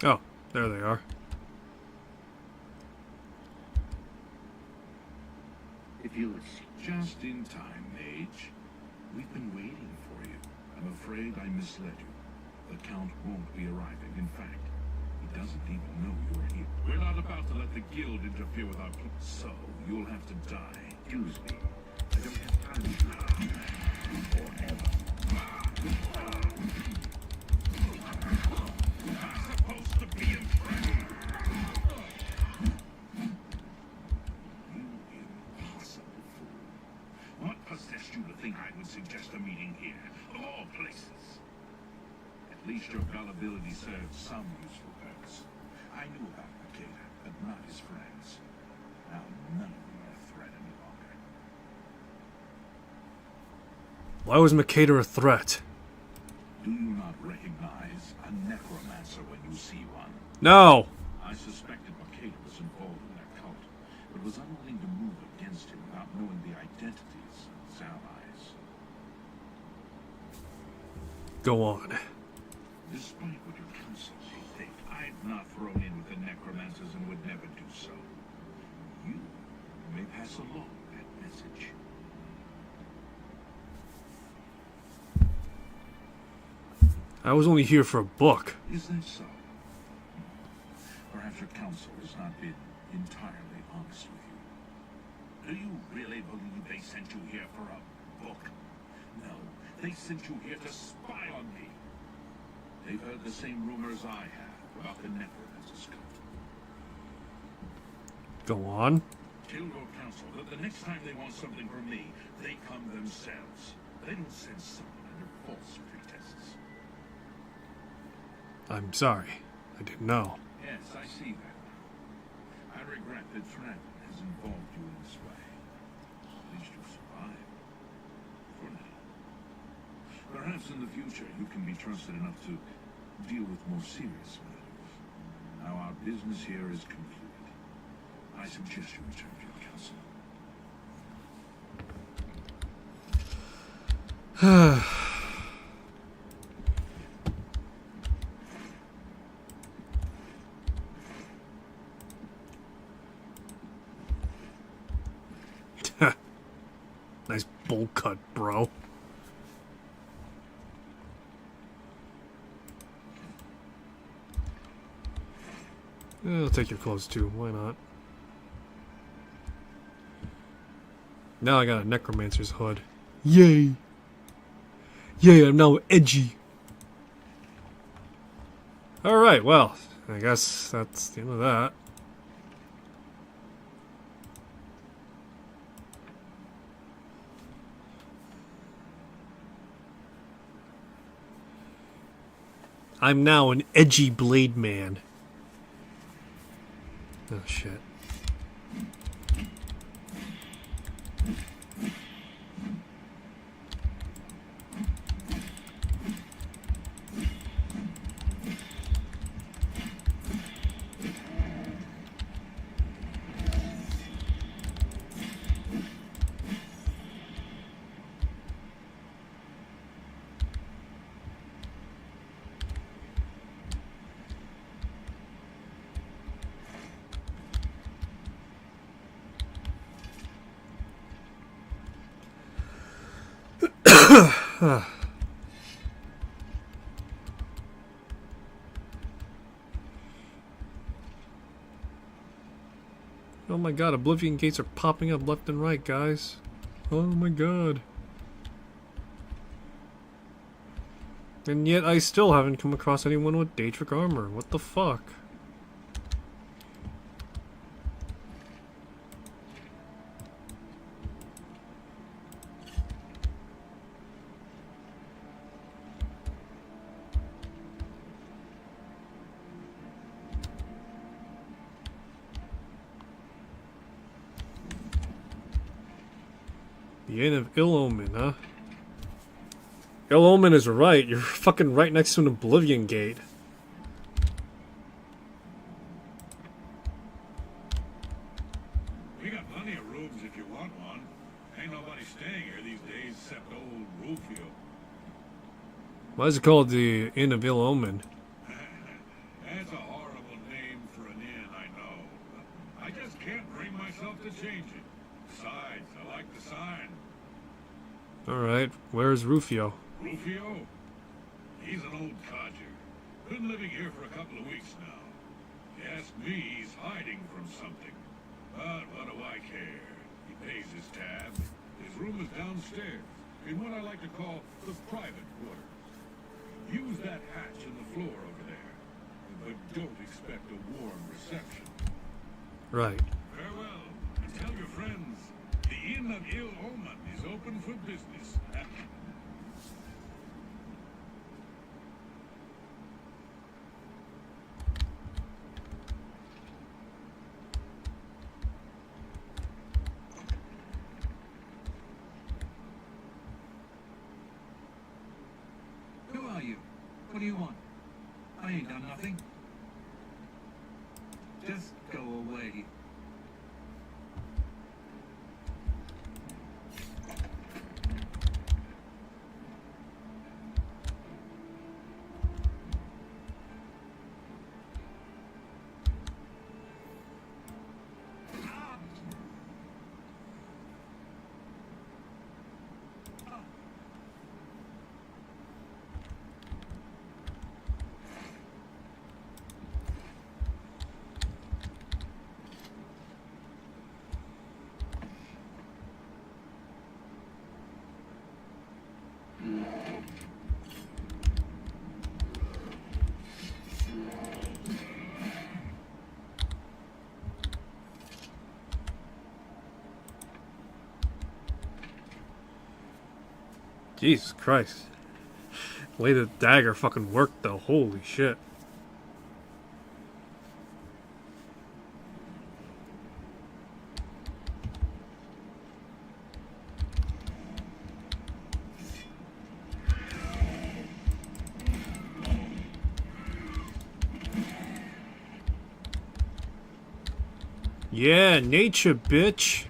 Oh, there they are. If you'll just in time, Mage. We've been waiting for you. I'm afraid I misled you. The Count won't be arriving. In fact, he doesn't even know you're here. We're not about to let the Guild interfere with our people. So, you'll have to die. Excuse me. I don't have time forever. I'm supposed to be in prison. What possessed you to think I would suggest a meeting here, of all places? At least your gullibility served some useful purpose. I knew about Makeda, but not his friends. Now none of them are a threat any longer. Why was Makeda a threat? Do you not recognize a necromancer when you see one? No! I suspected Makeda was involved in their cult, but was unwilling to move against him without knowing the identities of his allies. Go on. Despite what your council may think, I've not thrown in with the necromancers and would never do so. You may pass along that message. I was only here for a book. Is that so? Perhaps your council has not been entirely honest with you. Do you really believe they sent you here for a book? No, they sent you here to spy on me. They've heard the same rumors I have about the necromancer's cult. Go on. Tell your council that the next time they want something from me, they come themselves. They don't send someone under false pretenses. I'm sorry. I didn't know. Yes, I see that. I regret that Trent has involved you in this way. At least you survived. For now. Perhaps in the future you can be trusted enough to deal with more serious matters. Now our business here is concluded. I suggest you return to your council. Nice bowl cut, bro. I'll take your clothes too. Why not? Now I got a necromancer's hood. Yay! Yay! I'm now edgy. All right. Well, I guess that's the end of that. I'm now an edgy blade man. Oh shit. Oh my god, Oblivion gates are popping up left and right, guys. Oh my god. And yet I still haven't come across anyone with Daedric armor. What the fuck? The Inn of Ill Omen, huh? Ill Omen is right. You're fucking right next to an Oblivion gate. We got plenty of rooms if you want one. Ain't nobody staying here these days except old Rufio. Why is it called the Inn of Ill Omen? That's a horrible name for an inn, I know. I just can't bring myself to change it. Besides, I like the sign. Alright, where's Rufio? Rufio? He's an old codger. Been living here for a couple of weeks now. If you ask me, he's hiding from something. But what do I care? He pays his tab. His room is downstairs, in what I like to call the private quarters. Use that hatch in the floor over there. But don't expect a warm reception. Right. Farewell, and tell your friends, the Inn of Ill Omen is open for business. Who are you? What do you want? I ain't done nothing. Just go away. Jesus Christ. The way the dagger fucking worked though, holy shit. Yeah, nature, bitch.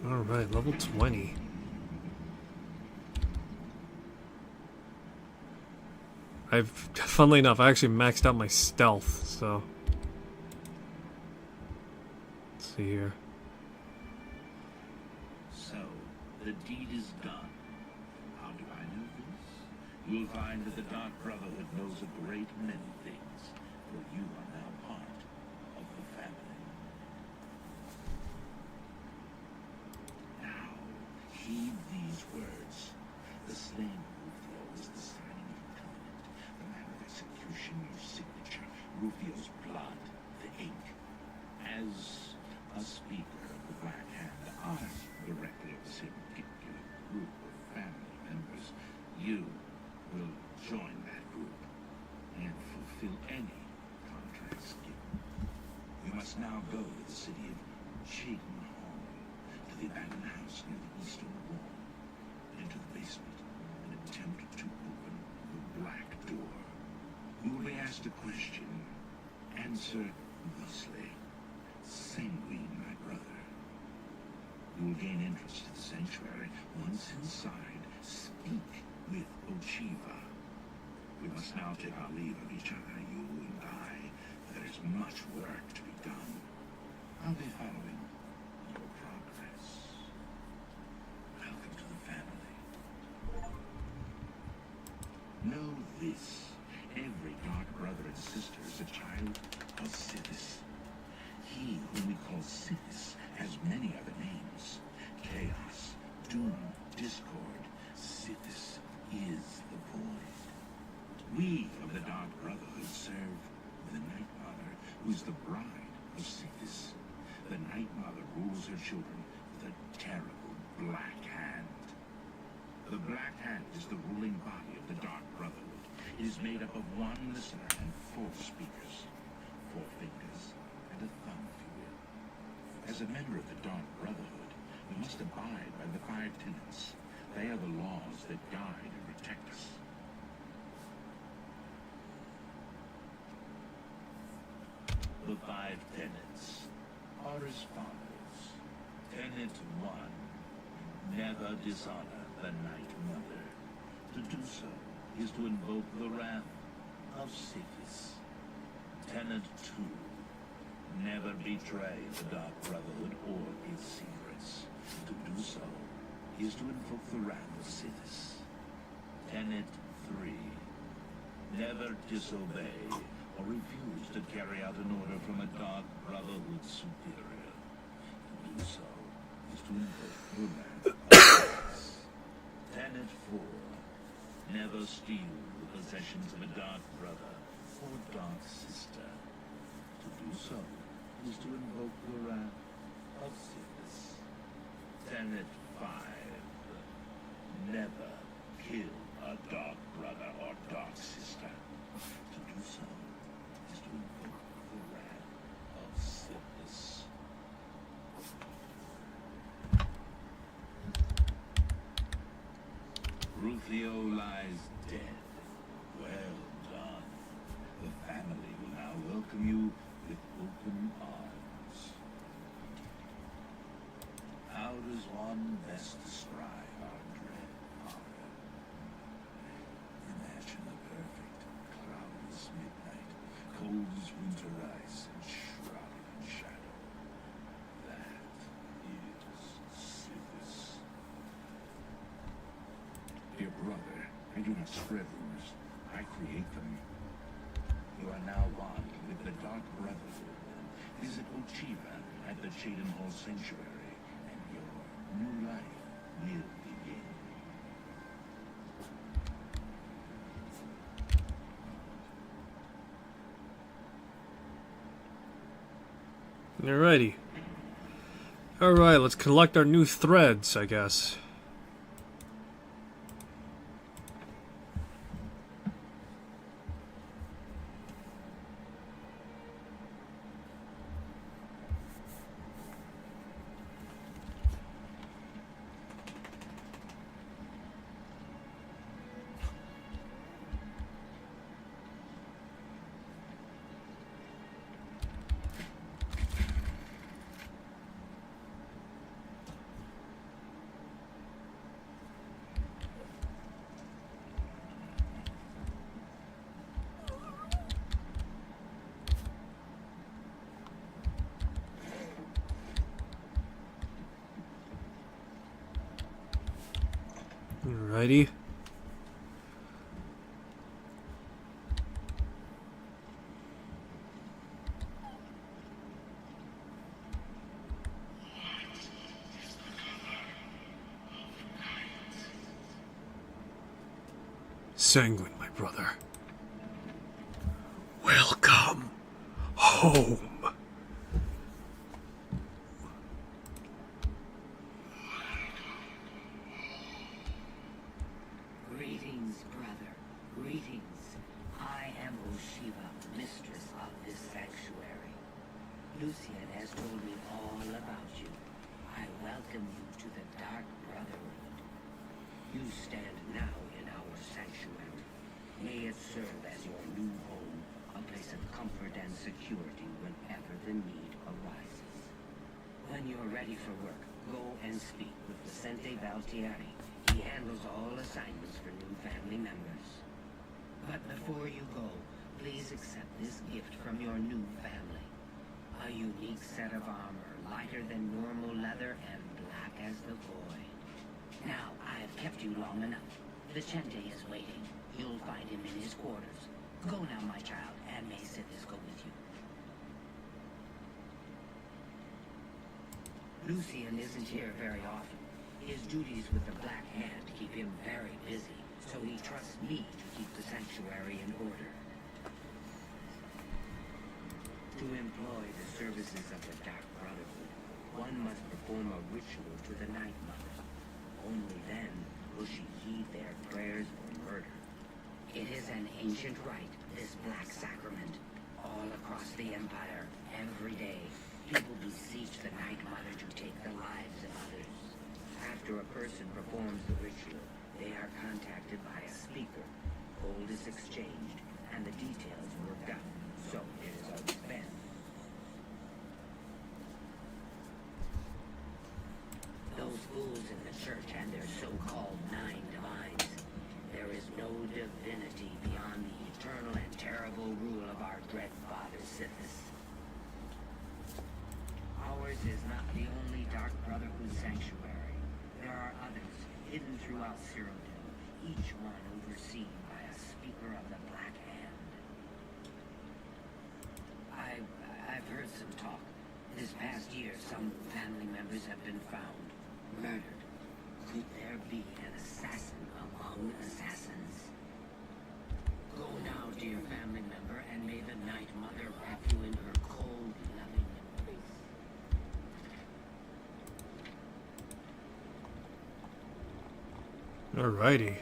Alright, level 20. Funnily enough, I actually maxed out my stealth, so. Let's see here. So, the deed is done. How do I know this? You'll find that the Dark Brotherhood knows a great many things, for you are now part of the family. Now, heed these words. The slain Rufio is the signing of a covenant, the man of execution, your signature, Rufio's blood, the ink. As a speaker of the Black Hand, I, directly of the same particular group of family members, you will join that group and fulfill any contracts given. You must now go to the city of Chayton Hall, to the abandoned house near the eastern wall, into the basement, and attempt to open the black door. You will be asked a question. Answer thusly. Sanguine, my brother. You will gain interest in the sanctuary. Once inside, speak with Ochiva. We must now take our leave of each other, you and I. There is much work to be done. I'll be following your progress. Welcome to the family. Know this. Every dark brother and sister is a child of Sithis. He whom we call Sithis has many other names. Chaos, Doom, Discord. Sithis is the void. We of the Dark Brotherhood serve the Night Mother, who's the bride of Sithis. The Night Mother rules her children with a terrible Black Hand. The Black Hand is the ruling body of the Dark Brotherhood. It is made up of one listener and 4 speakers, 4 fingers, and a thumb, if you will. As a member of the Dark Brotherhood, we must abide by the 5 tenets. They are the laws that guide and protect us. The 5 tenets are as follows. Tenet 1. Never dishonor the Night Mother. To do so is to invoke the wrath of Sithis. Tenet 2. Never betray the Dark Brotherhood or its secrets. To do so is to invoke the wrath of Sithis. Tenet 3. Never disobey or refuse to carry out an order from a Dark Brotherhood superior. To do so is to invoke the wrath of Sithis. Tenet 4. Never steal the possessions of a Dark Brother or Dark Sister. To do so is to invoke the wrath of Sithis. Tenet 5. Never kill a Dark Brother or Dark Sister. To do so is to invoke the wrath of Sithis. Rufio lies dead. Well done. The family will now welcome you with open arms. How does one best describe our dread father? Imagine the perfect, cloudless midnight, cold as winter ice and shrouded in shadow. That is Sithis. Dear brother, I do not spread rumors. I create them. You are now one with the Dark Brotherhood. Visit Ochiva at the Chayton Hall Sanctuary, and your new life will begin. Alrighty. Alright, let's collect our new threads, I guess. Alrighty. Sanguine, my brother. Welcome home. Greetings, brother. Greetings. I am Oshiva, mistress of this sanctuary. Lucian has told me all about you. I welcome you to the Dark Brotherhood. You stand now in our sanctuary. May it serve as your new home, a place of comfort and security whenever the need arises. When you're ready for work, go and speak with Vicente Valtieri. He handles all assignments for new family members. But before you go, please accept this gift from your new family. A unique set of armor, lighter than normal leather and black as the void. Now, I've kept you long enough. Vicente is waiting. You'll find him in his quarters. Go now, my child, and may Sithis go with you. Lucian isn't here very often. His duties with the Black Hand keep him very busy, so he trusts me to keep the sanctuary in order. To employ the services of the Dark Brotherhood, one must perform a ritual to the Night Mother. Only then will she heed their prayers for murder. It is an ancient rite, this black sacrament. All across the Empire, every day, people beseech the Night Mother to take the lives of others. After a person performs the ritual, they are contacted by a speaker. Gold is exchanged, and the details worked out. So it is always been. Those fools in the church and their so-called 9 divines. There is no divinity beyond the eternal and terrible rule of our dread father Sithis. Ours is not the only Dark Brotherhood sanctuary. There are others hidden throughout Cyrodiil, each one overseen by a speaker of the Black Hand. I've heard some talk. This past year, some family members have been found, murdered. Could there be an assassin among assassins? Go now, dear family member, and may the Night Mother wrap you in her cold, loving embrace. Alrighty.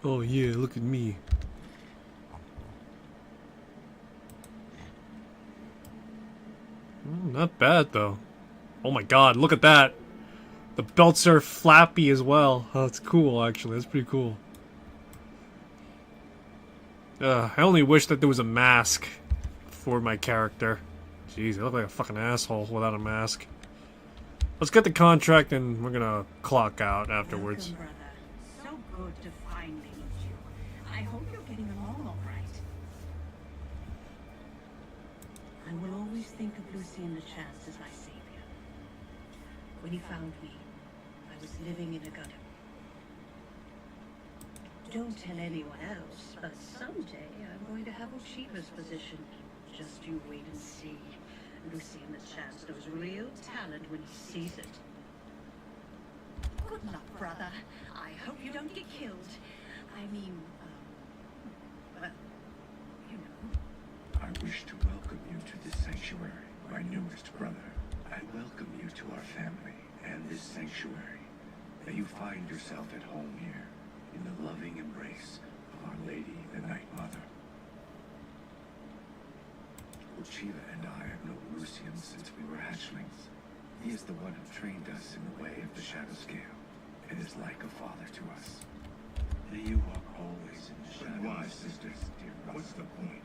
Oh yeah, look at me. Not bad though. Oh my god, look at that! The belts are flappy as well. Oh, that's cool actually, that's pretty cool. I only wish that there was a mask for my character. Jeez, I look like a fucking asshole without a mask. Let's get the contract and we're gonna clock out afterwards. Welcome, brother. So good to finally meet you. I hope you're getting along all right. I will always think of Lucian the Chance as my savior. When he found me, I was living in a gutter. Don't tell anyone else, but someday I'm going to have Oshiva's position. Just you wait and see. Lucian the Chance knows real talent when he sees it. Good luck, brother. I hope you don't get killed. I mean, well, you know. I wish to welcome you to this sanctuary, my newest brother. I welcome you to our family and this sanctuary. May you find yourself at home here, in the loving embrace of Our Lady, the Night Mother. Oshiva and I have known Lucian since we were hatchlings. He is the one who trained us in the way of the Shadow Scale, and is like a father to us. May you walk always in the shadows. But why, sisters? What's the point?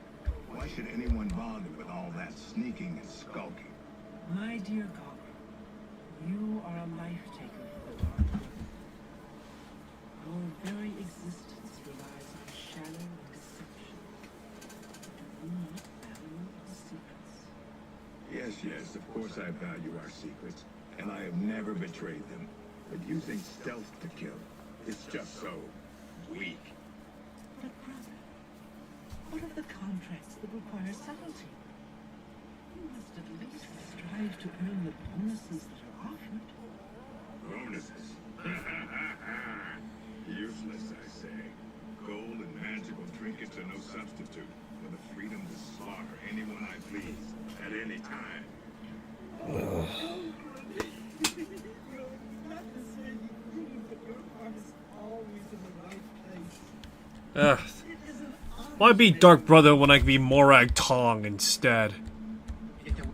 Why should anyone bother with all that sneaking and skulking? My dear Goggle, you are a life taker for the Dark Brotherhood. Our very existence relies on shadow and deception. Do we not value Yes, of course I value our secrets, and I have never betrayed them. But using stealth to kill, it's just so weak. But brother, what of the contracts that require subtlety? You must at least strive to earn the bonuses that are offered. Bonuses? Useless, I say. Gold and magical trinkets are no substitute for the freedom to slaughter anyone I please at any time. Ugh. Why be Dark Brother when I can be Morag Tong instead? If it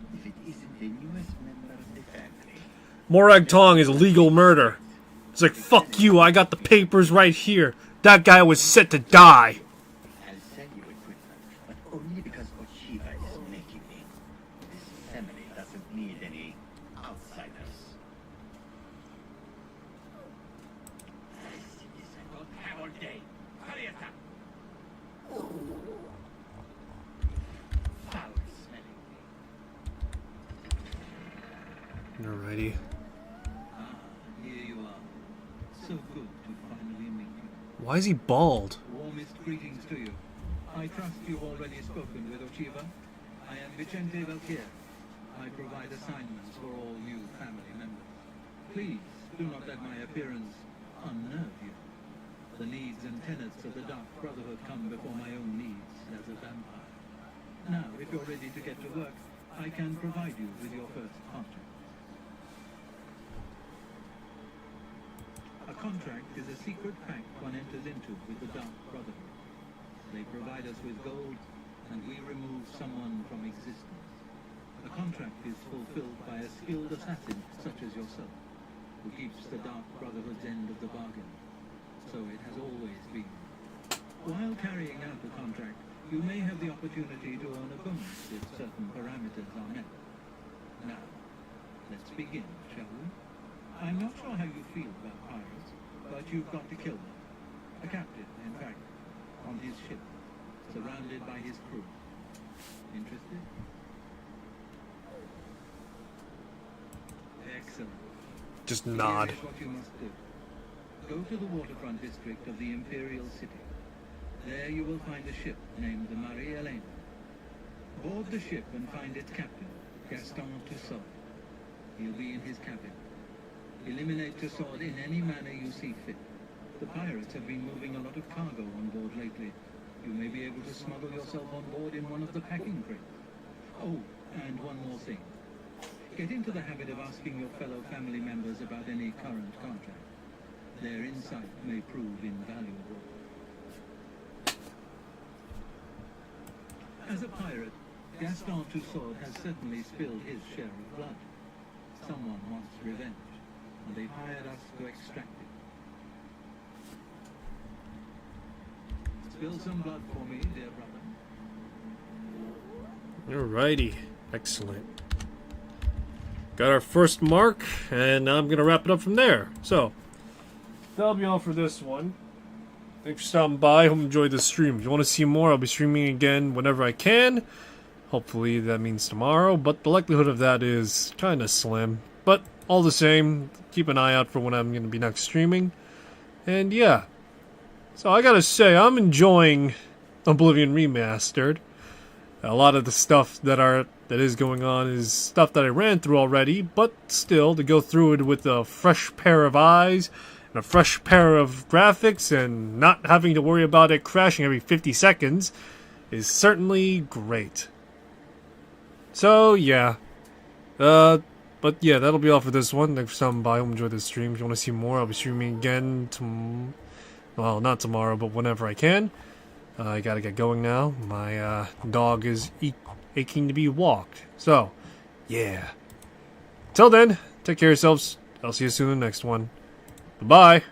isn't a newest member of the family. Morag Tong is legal murder. It's like, fuck you, I got the papers right here. That guy was set to die. I'll sell you equipment, but only because Oshiva is making it. This family doesn't need any outsiders. I don't have all day. Hurry it up. Foul smelling. Alrighty. Here you are. So good to finally meet you. Why is he bald? Warmest greetings to you. I trust you've already spoken with Oshiva. I am Vicente Valkyr. I provide assignments for all new family members. Please do not let my appearance unnerve you. The needs and tenets of the Dark Brotherhood come before my own needs as a vampire. Now, if you're ready to get to work, I can provide you with your first contract. A contract is a secret pact one enters into with the Dark Brotherhood. They provide us with gold, and we remove someone from existence. The contract is fulfilled by a skilled assassin such as yourself, who keeps the Dark Brotherhood's end of the bargain. So it has always been. While carrying out the contract, you may have the opportunity to earn a bonus if certain parameters are met. Now, let's begin, shall we? I'm not sure how you feel about pirates, but you've got to kill them. A captain, in fact, on his ship, surrounded by his crew. Interested? Excellent. Just nod. Here is what you must do. Go to the waterfront district of the Imperial City. There you will find a ship named the Marie Elena. Board the ship and find its captain, Gaston Tussaud. He'll be in his cabin. Eliminate Tussaud in any manner you see fit. The pirates have been moving a lot of cargo on board lately. You may be able to smuggle yourself on board in one of the packing crates. Oh, and one more thing. Get into the habit of asking your fellow family members about any current contract. Their insight may prove invaluable. As a pirate, Gaston Tussaud has certainly spilled his share of blood. Someone wants revenge, and they've hired us to extract it. Spill some blood for me, dear brother. Alrighty. Excellent. Got our first mark, and I'm going to wrap it up from there. So, that'll be all for this one. Thanks for stopping by. Hope you enjoyed the stream. If you want to see more, I'll be streaming again whenever I can. Hopefully that means tomorrow, but the likelihood of that is kind of slim. But all the same, keep an eye out for when I'm going to be next streaming. And yeah. So I gotta say, I'm enjoying Oblivion Remastered. A lot of the stuff that is going on is stuff that I ran through already, but still, to go through it with a fresh pair of eyes and a fresh pair of graphics and not having to worry about it crashing every 50 seconds is certainly great. So, yeah. But yeah, that'll be all for this one. Thanks for stopping by. Hope you enjoyed this stream. If you want to see more, I'll be streaming again well, not tomorrow, but whenever I can. I gotta get going now. My dog is aching to be walked. So, yeah. Till then, take care of yourselves. I'll see you soon in the next one. Bye-bye.